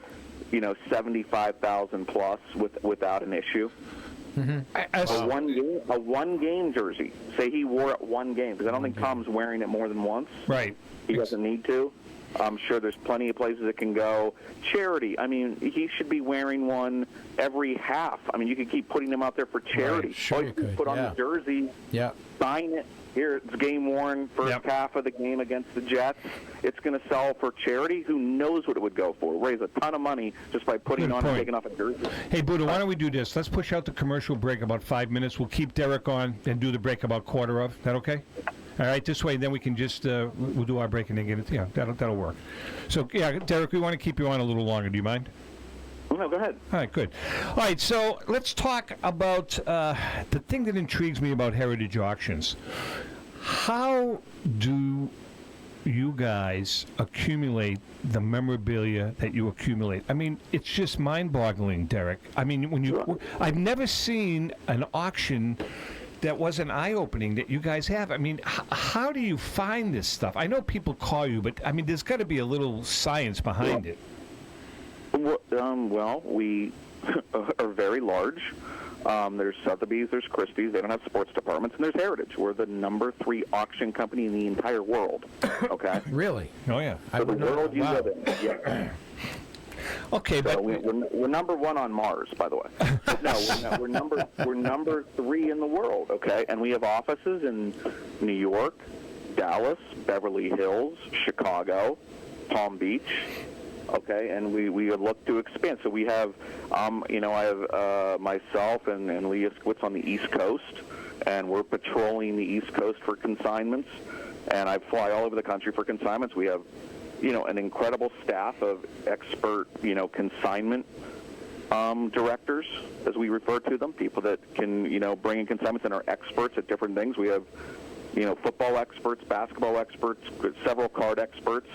$75,000 plus without an issue. Mm-hmm. A one game jersey. Say he wore it one game, because I don't think Tom's wearing it more than once. Right. He doesn't need to. I'm sure there's plenty of places it can go. Charity. I mean, he should be wearing one every half. I mean, you could keep putting them out there for charity. Right. Sure, you could. Put on the jersey. Yeah. Sign it. Here, it's game worn, first half of the game against the Jets. It's going to sell for charity. Who knows what it would go for? Raise a ton of money just by putting on and taking off a jersey. Hey, Buddha, why don't we do this? Let's push out the commercial break about 5 minutes. We'll keep Derek on and do the break about quarter of. Is that okay? All right, this way, then we can just, we'll do our break and then get it. Yeah, that'll work. So, yeah, Derek, we want to keep you on a little longer. Do you mind? No, go ahead. All right, good. All right, so let's talk about the thing that intrigues me about Heritage Auctions. How do you guys accumulate the memorabilia that you accumulate? I mean, it's just mind-boggling, Derek. I mean, I've never seen an auction that wasn't eye-opening that you guys have. I mean, how do you find this stuff? I know people call you, but, I mean, there's got to be a little science behind it. Well, we are very large. There's Sotheby's, there's Christie's. They don't have sports departments, and there's Heritage. We're the number 3 auction company in the entire world. Okay. Really? Oh yeah. So the world you live in. Yeah. Okay, so but we're number 1 on Mars, by the way. No, we're number 3 in the world. Okay, and we have offices in New York, Dallas, Beverly Hills, Chicago, Palm Beach. Okay, and we look to expand. So we have, I have myself and Leah Squitz on the East Coast, and we're patrolling the East Coast for consignments, and I fly all over the country for consignments. We have, an incredible staff of expert, consignment directors, as we refer to them, people that can, bring in consignments and are experts at different things. We have, football experts, basketball experts, several card experts.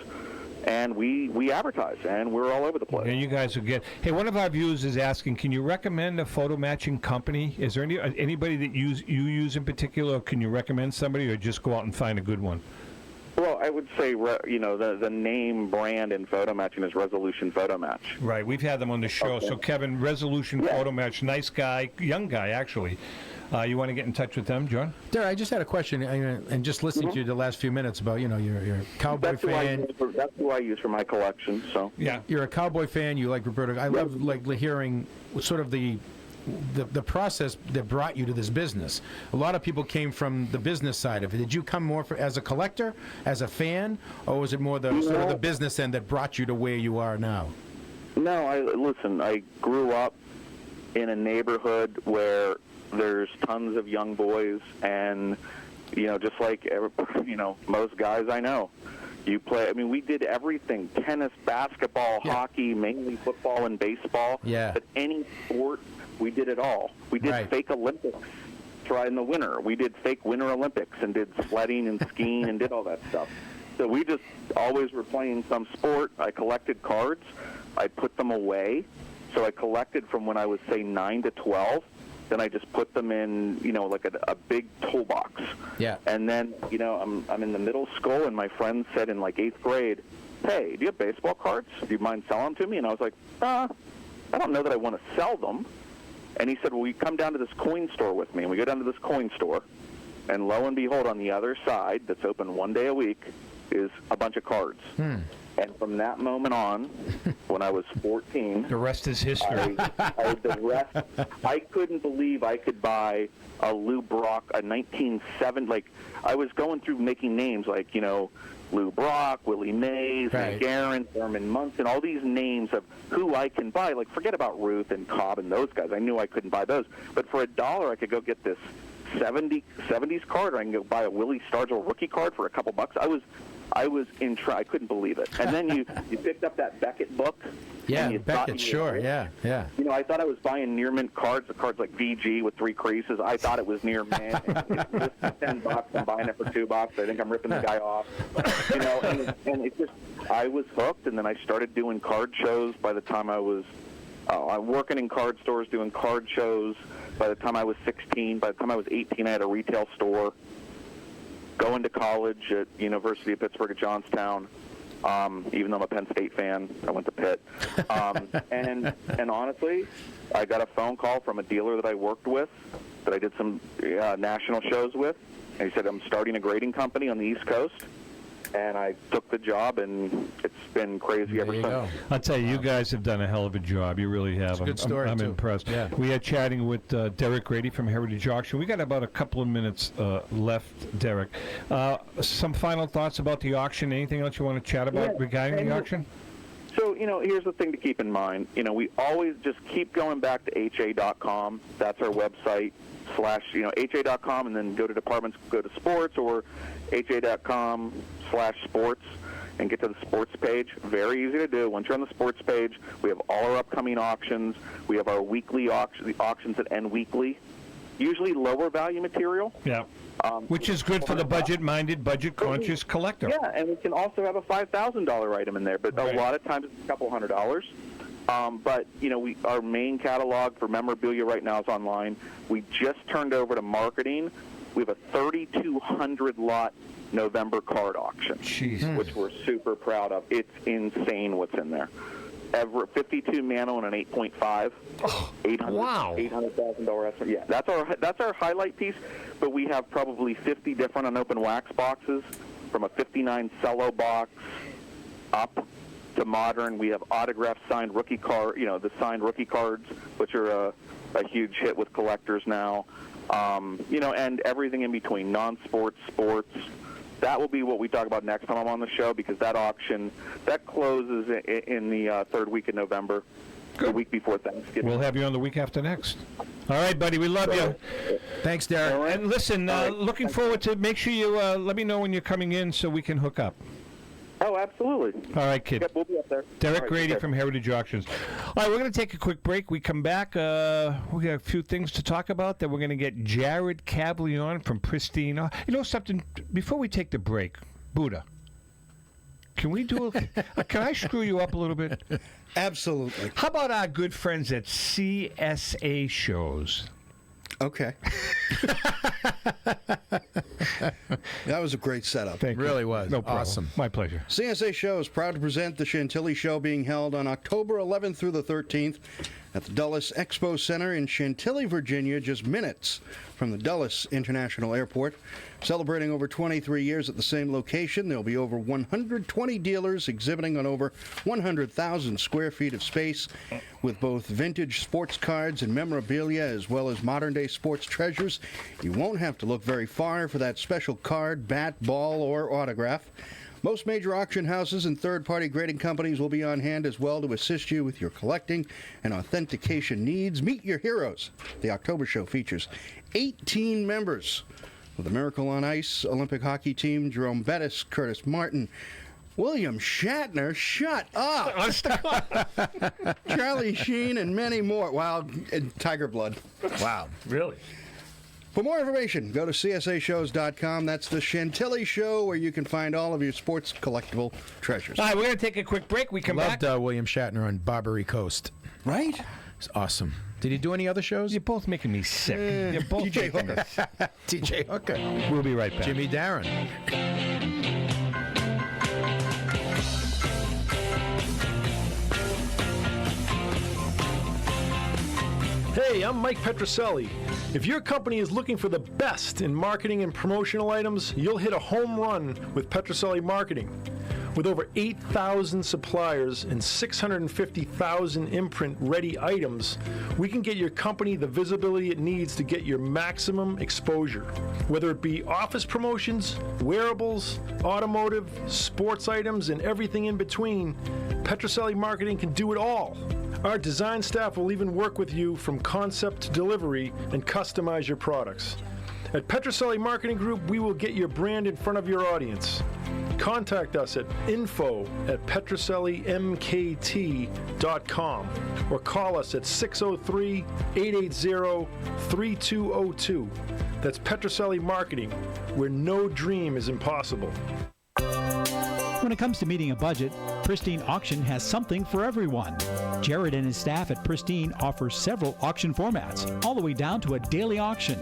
And we advertise, and we're all over the place. And you guys are good. Hey, one of our viewers is asking, can you recommend a photo matching company? Is there anybody that you use in particular, or can you recommend somebody, or just go out and find a good one? Well, I would say, the name brand in photo matching is Resolution Photo Match. Right. We've had them on the show. Okay. So, Kevin, Resolution Photo Match, nice guy, young guy, actually. You want to get in touch with them, John? Derek, I just had a question, and just listening to you the last few minutes about, you're a Cowboy fan. That's who I use for my collection. So yeah, you're a Cowboy fan. You like Roberto. I love hearing sort of the process that brought you to this business. A lot of people came from the business side of it. Did you come more as a collector, as a fan, or was it more sort of the business end that brought you to where you are now? No, I grew up in a neighborhood where there's tons of young boys, and just like most guys I know, you play. I mean, we did everything: tennis, basketball, hockey, mainly football and baseball. Yeah. But any sport, we did it all. We did fake Olympics. Try in the winter. We did fake Winter Olympics and did sledding and skiing and did all that stuff. So we just always were playing some sport. I collected cards. I put them away. So I collected from when I was, say, 9 to 12. Then I just put them in, like a big toolbox. Yeah. And then, I'm in the middle school, and my friend said in, 8th grade, hey, do you have baseball cards? Do you mind selling them to me? And I was like, I don't know that I want to sell them. And he said, well, you come down to this coin store with me. And we go down to this coin store, and lo and behold, on the other side, that's open one day a week, is a bunch of cards. And from that moment on, when I was 14... The rest is history. I couldn't believe I could buy a Lou Brock, a 1970... I was going through making names like, Lou Brock, Willie Mays, Garen, Thurman Munson, all these names of who I can buy. Forget about Ruth and Cobb and those guys. I knew I couldn't buy those. But for $1, I could go get this 70s card, or I can go buy a Willie Stargell rookie card for a couple bucks. I was I couldn't believe it. And then you picked up that Beckett book. Yeah, Beckett, sure, yeah. I thought I was buying near mint cards, the cards like VG with 3 creases. I thought it was near mint. It's just $10. I'm buying it for $2. I think I'm ripping the guy off. And it just, I was hooked, and then I started doing card shows by the time I was I'm working in card stores, doing card shows. By the time I was 16, by the time I was 18, I had a retail store. Going to college at University of Pittsburgh at Johnstown. Even though I'm a Penn State fan, I went to Pitt. And honestly, I got a phone call from a dealer that I worked with, that I did some national shows with, and he said, I'm starting a grading company on the East Coast. And I took the job, and it's been crazy ever since. I'll tell you, you guys have done a hell of a job. You really have. It's a good story, I'm too. impressed. Yeah. We are chatting with Derek Grady from Heritage Auction. We got about a couple of minutes left, Derek. Some final thoughts about the auction? Anything else you want to chat about regarding the auction? So, here's the thing to keep in mind. We always just keep going back to ha.com. That's our website, / ha.com, and then go to departments, go to sports, or ha.com/sports, and get to the sports page. Very easy to do. Once you're on the sports page, we have all our upcoming auctions. We have our weekly auctions that end weekly, usually lower value material. Yeah. Which is good for the budget-minded, budget-conscious collector. Yeah, and we can also have a $5,000 item in there, but a lot of times it's a couple $100. But, our main catalog for memorabilia right now is online. We just turned over to marketing. We have a 3,200 lot November card auction, which we're super proud of. It's insane what's in there. 52 Mano and an 8.5. $800,000 estimate. Yeah, that's our highlight piece. But we have probably 50 different unopened wax boxes, from a 59 cello box up to modern. We have autographed signed rookie card, the signed rookie cards, which are a huge hit with collectors now. And everything in between, non-sports, sports. That will be what we talk about next time I'm on the show, because that auction, that closes in the third week of November, the week before Thanksgiving. We'll have you on the week after next. All right, buddy, we love you. Thanks, Derek. Right. And listen, looking forward to, make sure you let me know when you're coming in so we can hook up. Oh, absolutely. All right, kid. Yep, we'll be up there. Derek Grady from Heritage Auctions. All right, we're going to take a quick break. We come back. We got a few things to talk about. Then we're going to get Jared Kavlie on from Pristine. You know something? Before we take the break, Buddha, can we do can I screw you up a little bit? Absolutely. How about our good friends at CSA Shows? Okay. That was a great setup. Thank you. Really was. No problem. Awesome. My pleasure. CSA Show is proud to present the Chantilly Show, being held on October 11th through the 13th at the Dulles Expo Center in Chantilly, Virginia, just minutes from the Dulles International Airport. Celebrating over 23 years at the same location, there'll be over 120 dealers exhibiting on over 100,000 square feet of space, with both vintage sports cards and memorabilia, as well as modern-day sports treasures. You won't have to look very far for that special card, bat, ball, or autograph. Most major auction houses and third-party grading companies will be on hand as well to assist you with your collecting and authentication needs. Meet your heroes. The October show features 18 members of the Miracle on Ice Olympic hockey team: Jerome Bettis, Curtis Martin, William Shatner, shut up, Charlie Sheen, and many more. Wow, and Tiger Blood. Wow. Really? For more information, go to csashows.com. That's the Chantilly Show, where you can find all of your sports collectible treasures. All right, we're going to take a quick break. We come back. Loved William Shatner on Barbary Coast. Right? It's awesome. Did he do any other shows? You're both making me sick. You're both TJ making me Hooker. TJ Hooker. We'll be right back. Jimmy Darren. Hey, I'm Mike Petroselli. If your company is looking for the best in marketing and promotional items, you'll hit a home run with Petroselli Marketing. With over 8,000 suppliers and 650,000 imprint-ready items, we can get your company the visibility it needs to get your maximum exposure. Whether it be office promotions, wearables, automotive, sports items, and everything in between, Petroselli Marketing can do it all. Our design staff will even work with you from concept to delivery and customize your products. At Petroselli Marketing Group, we will get your brand in front of your audience. Contact us at info@petrosellimkt.com or call us at 603-880-3202. That's Petroselli Marketing, where no dream is impossible. When it comes to meeting a budget, Pristine Auction has something for everyone. Jared and his staff at Pristine offer several auction formats, all the way down to a daily auction.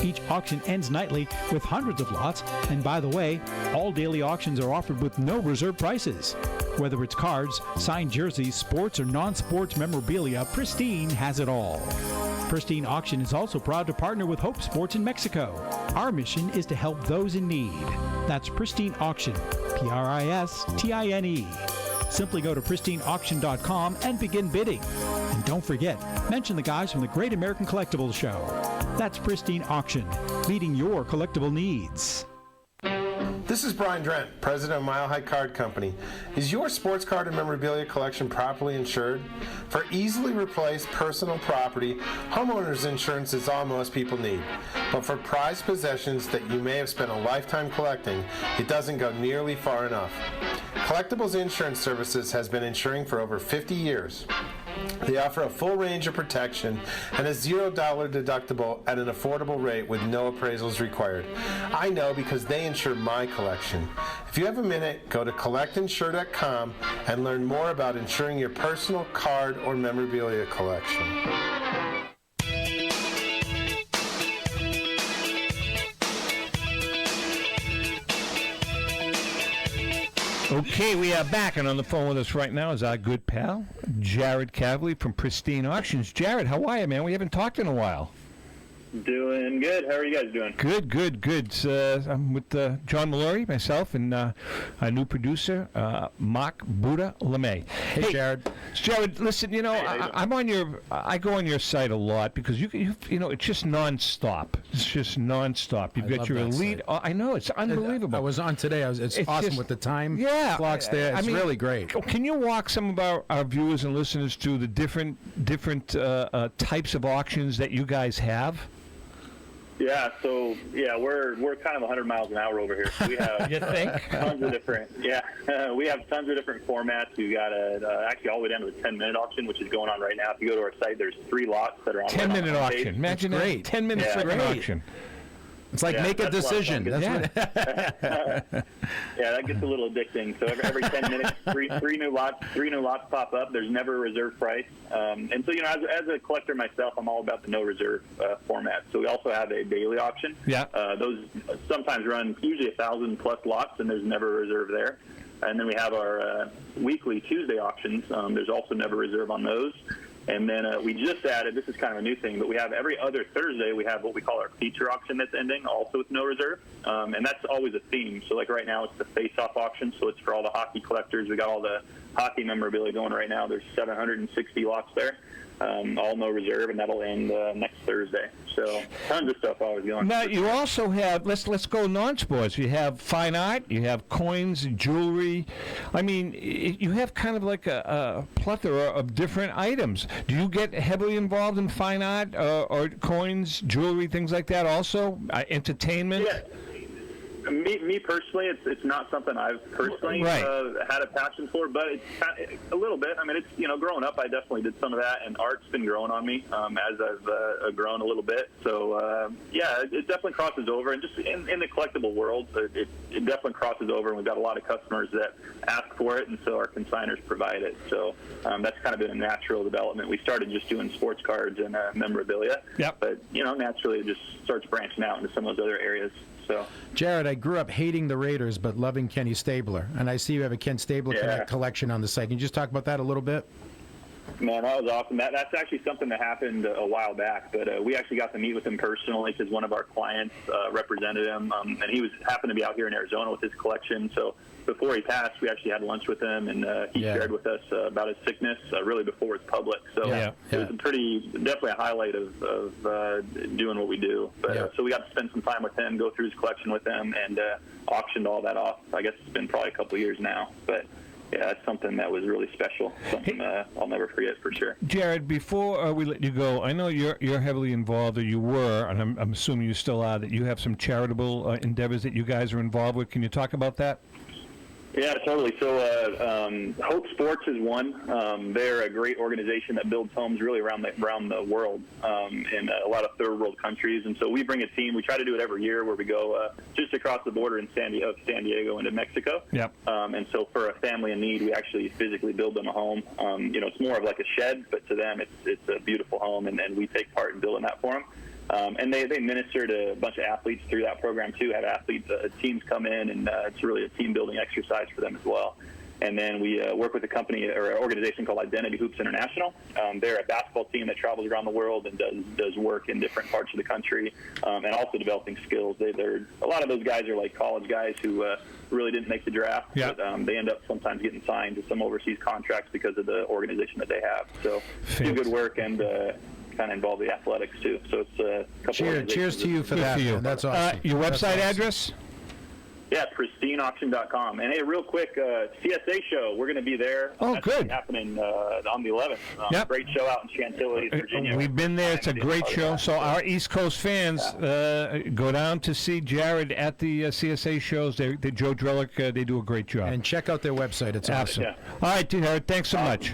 Each auction ends nightly with hundreds of lots, and by the way, all daily auctions are offered with no reserve prices. Whether it's cards, signed jerseys, sports, or non-sports memorabilia, Pristine has it all. Pristine Auction is also proud to partner with Hope Sports in Mexico. Our mission is to help those in need. That's Pristine Auction, Pristine. Simply go to pristineauction.com and begin bidding. And don't forget, mention the guys from the Great American Collectibles Show. That's Pristine Auction, meeting your collectible needs. This is Brian Drent, president of Mile High Card Company. Is your sports card and memorabilia collection properly insured? For easily replaced personal property, homeowners insurance is all most people need. But for prized possessions that you may have spent a lifetime collecting, it doesn't go nearly far enough. Collectibles Insurance Services has been insuring for over 50 years. They offer a full range of protection and a $0 deductible at an affordable rate with no appraisals required. I know because they insure my collection. If you have a minute, go to collectinsure.com and learn more about insuring your personal card or memorabilia collection. Okay, we are back, and on the phone with us right now is our good pal, Jared Kavlie from Pristine Auctions. Jared, how are you, man? We haven't talked in a while. Doing good. How are you guys doing? Good. I'm with John Mallory, myself, and our new producer, Mark Buddha LeMay. Hey, Jared. Jared, listen, I go on your site a lot because you it's just nonstop. It's just nonstop. You've got your elite. I know, it's unbelievable. I was on today. It's awesome just, with the time clocks there. It's really great. Can you walk some of our viewers and listeners through the different types of auctions that you guys have? Yeah, so we're kind of 100 miles an hour over here. So we have you think? Tons of different we have tons of different formats. We've got actually all the way down to a 10-minute auction, which is going on right now. If you go to our site, there's 3 lots that are on 10-minute auction. Imagine that. 10-minute auction. It's like make a decision. Yeah, that gets a little addicting. So every 10 minutes, three new lots pop up. There's never a reserve price. And so, as a collector myself, I'm all about the no reserve format. So we also have a daily auction. Yeah. Those sometimes run usually 1,000+ lots, and there's never a reserve there. And then we have our weekly Tuesday auctions. There's also never reserve on those. And then we just added, this is kind of a new thing, but we have every other Thursday, we have what we call our feature auction that's ending, also with no reserve. And that's always a theme. So like right now, it's the face-off auction, so it's for all the hockey collectors. We got all the hockey memorabilia going right now. There's 760 lots there, all no reserve, and that'll end next Thursday. So tons of stuff always going. Now, you also have, let's go non-sports. You have fine art, you have coins, jewelry. I mean, you have kind of like a plethora of different items. Do you get heavily involved in fine art or coins, jewelry, things like that also? Entertainment? Yeah. Me personally, it's not something I've personally had a passion for, but it's a little bit. I mean, it's growing up, I definitely did some of that, and art's been growing on me as I've grown a little bit. So it definitely crosses over, and just in the collectible world, it definitely crosses over, and we've got a lot of customers that ask for it, and so our consigners provide it. So that's kind of been a natural development. We started just doing sports cards and memorabilia, but naturally it just starts branching out into some of those other areas. So, Jared, I grew up hating the Raiders but loving Kenny Stabler, and I see you have a Ken Stabler Connect collection on the site. Can you just talk about that a little bit? Man, that was awesome. That's actually something that happened a while back, but we actually got to meet with him personally because one of our clients represented him, and he happened to be out here in Arizona with his collection. So before he passed, we actually had lunch with him, and he shared with us about his sickness really before it's public. So it was definitely a highlight of doing what we do. But so we got to spend some time with him, go through his collection with him, and auctioned all that off. I guess it's been probably a couple of years now, but yeah, that's something that was really special. Something I'll never forget for sure. Jared, before we let you go, I know you're heavily involved, or you were, and I'm assuming you still are, that you have some charitable endeavors that you guys are involved with. Can you talk about that? Yeah, totally. So Hope Sports is one. They're a great organization that builds homes really around the world in a lot of third world countries. And so we bring a team. We try to do it every year where we go just across the border in San Diego into Mexico. Yep. And so for a family in need, we actually physically build them a home. It's more of like a shed, but to them it's a beautiful home, and we take part in building that for them. And they minister to a bunch of athletes through that program too. Have athletes, teams come in, and it's really a team building exercise for them as well. And then we work with a company or an organization called Identity Hoops International. They're a basketball team that travels around the world and does work in different parts of the country, and also developing skills. They're a lot of those guys are like college guys who really didn't make the draft, but they end up sometimes getting signed to some overseas contracts because of the organization that they have. So do good work and kind of involve the athletics too. So it's a couple Cheers to you for that. That's awesome. Your website address? Yeah, pristineauction.com. And hey, real quick, CSA show, we're going to be there. Oh, That's good. Happening on the 11th. Great show out in Chantilly, Virginia. We've been there. It's a great show. So our East Coast fans go down to see Jared at the CSA shows. Joe Drellick, they do a great job. And check out their website. It's awesome. Yeah. All right, Jared, thanks so much.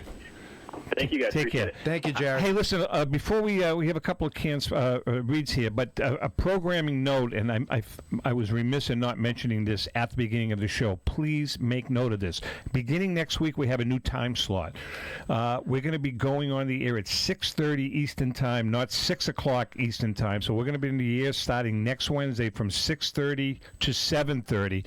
Thank you, guys. Take care. Thank you, Jared. Hey, listen, before we have a couple of reads here, but a programming note, and I was remiss in not mentioning this at the beginning of the show. Please make note of this. Beginning next week, we have a new time slot. We're going to be going on the air at 6:30 Eastern Time, not 6 o'clock Eastern Time. So we're going to be in the air starting next Wednesday from 6:30 to 7:30.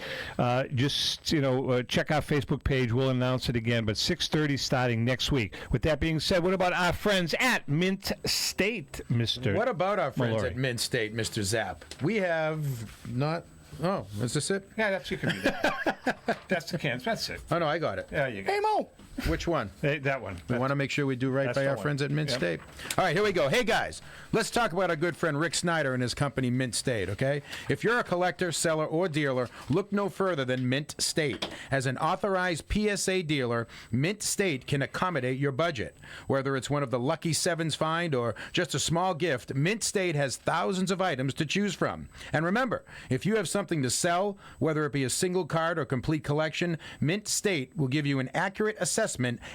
Just, check our Facebook page. We'll announce it again, but 6:30 starting next week. With that being said, what about our friends at Mint State, Mr. What about our friends Mallory? at Mint State, Mr. Zapp? We have not. Oh, is this it? Yeah, you can read that. That's the cans. That's it. Oh, no, I got it. There you go. Hey, Mo. Which one? That one. We want to make sure we do right by our friends at Mint State. All right, here we go. Hey, guys, let's talk about our good friend Rick Snyder and his company, Mint State, okay? If you're a collector, seller, or dealer, look no further than Mint State. As an authorized PSA dealer, Mint State can accommodate your budget. Whether it's one of the Lucky Sevens find or just a small gift, Mint State has thousands of items to choose from. And remember, if you have something to sell, whether it be a single card or complete collection, Mint State will give you an accurate assessment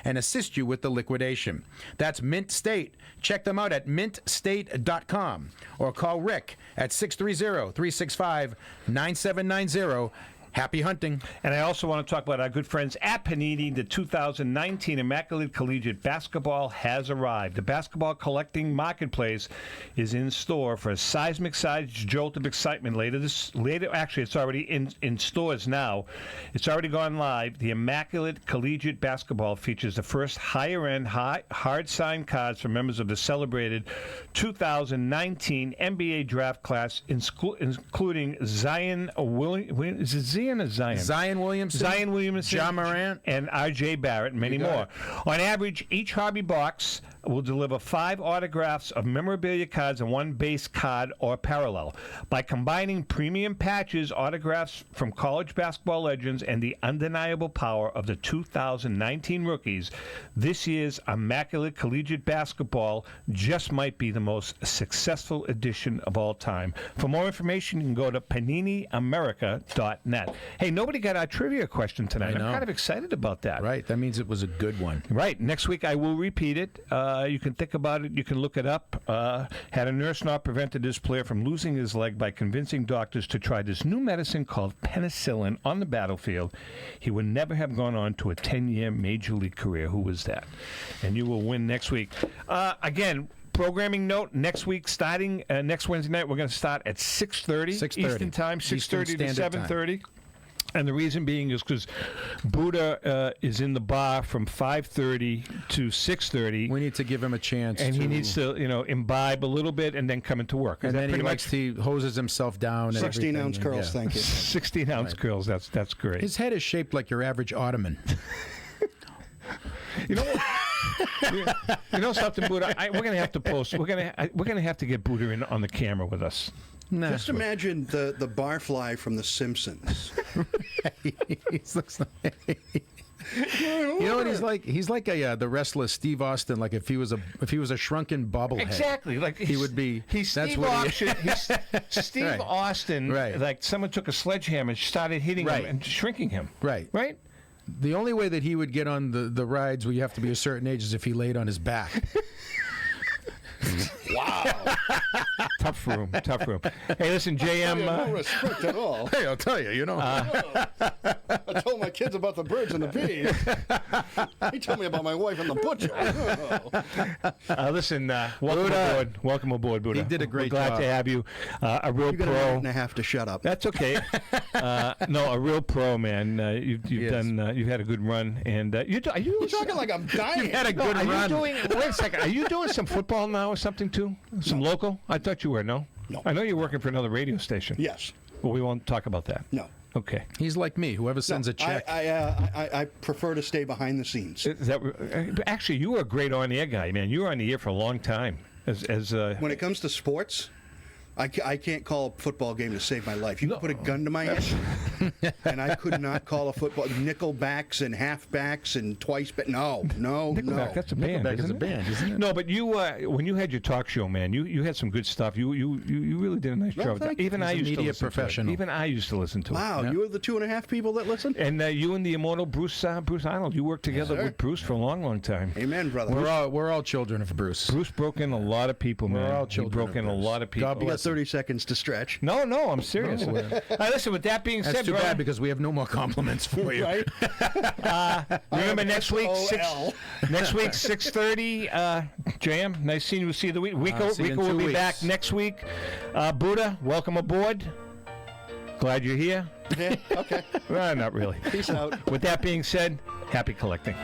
and assist you with the liquidation. That's Mint State. Check them out at mintstate.com or call Rick at 630-365-9790. Happy hunting. And I also want to talk about our good friends at Panini. The 2019 Immaculate Collegiate Basketball has arrived. The basketball collecting marketplace is in store for a seismic jolt of excitement later. Actually, it's already in stores now. It's already gone live. The Immaculate Collegiate Basketball features the first higher-end, hard-signed cards for members of the celebrated 2019 NBA draft class, including Zion Williamson. Is it Zion or Zion? Zion Williamson, Ja Morant, and R.J. Barrett, and many more. On average, each hobby box will deliver 5 autographs of memorabilia cards and 1 base card or parallel. By combining premium patches, autographs from college basketball legends, and the undeniable power of the 2019 rookies, this year's Immaculate Collegiate Basketball just might be the most successful edition of all time. For more information, you can go to PaniniAmerica.net. Hey, nobody got our trivia question tonight. I'm kind of excited about that. Right, that means it was a good one. Right, next week I will repeat it. You can think about it. You can look it up. Had a nurse not prevented this player from losing his leg by convincing doctors to try this new medicine called penicillin on the battlefield, he would never have gone on to a 10-year major league career. Who was that? And you will win next week. Again, programming note, next week starting next Wednesday night, we're going to start at 6:30 Eastern Time, 6:30 to 7:30. And the reason being is because Buddha is in the bar from 5:30 to 6:30. We need to give him a chance. And he needs to, imbibe a little bit and then come into work. And then he hoses himself down. 16-ounce curls, thank you. 16-ounce curls, that's great. His head is shaped like your average Ottoman. You know what? You know something, Buddha? We're going to have to post. We're going to have to get Buddha in on the camera with us. Nah. Just imagine the barfly from The Simpsons. He looks like. You know what he's like? He's like the wrestler Steve Austin. Like if he was a shrunken bobblehead. Exactly. Like he would be. He's that's Steve what Austin. He's Steve Right. Austin. Right. Like someone took a sledgehammer and started hitting him and shrinking him. Right. Right. The only way that he would get on the rides where you have to be a certain age is if he laid on his back. Wow. Tough room. Hey, listen, JM. No respect at all. Hey, I'll tell you, I told my kids about the birds and the bees. He told me about my wife and the butcher. Listen, welcome aboard. Welcome aboard, Buddha. He did a great We're glad job. to have you. A real You're pro. gonna and a half to shut up. That's okay. No, a real pro, man. You've Yes. done. You've had a good run, and are you You're talking like I'm dying. You had a good are run. you doing? Wait a second. Are you doing some football now or something too? Some local? I thought you were. No. No. I know you're working for another radio station. Yes. Well, we won't talk about that. No. Okay. He's like me. Whoever sends a check. I prefer to stay behind the scenes. Is that actually? You were a great on-air guy, man. You were on the air for a long time. When it comes to sports, I can't call a football game to save my life. You can put a gun to my head, and I could not call a football. Nickelbacks and halfbacks and twice. No. Nickelback, that's a band. Nickelback is isn't a band, isn't it? No, but you when you had your talk show, man, you had some good stuff. You really did a nice job. thank you. Even I He's a used to media listen professional. to it. Even I used to listen to Wow, it. you were the 2.5 people that listened? And you and the immortal Bruce Arnold, you worked together sir. with Bruce for a long time. Amen, brother. We're all children of Bruce. Bruce broke in a lot of people, man. We're all He children broke of in a Bruce. lot of people. God You got bless 30 seconds to stretch. No, I'm serious. Listen, with that being That's said, too bro, bad because we have no more compliments for you. Right? remember next week, SOL. next week 6:30. JM, nice seeing you. See you the week. Rico see you in will 2 be weeks. back next week. Buddha, welcome aboard. Glad you're here. Yeah, okay. Not really. Peace out. With that being said, happy collecting.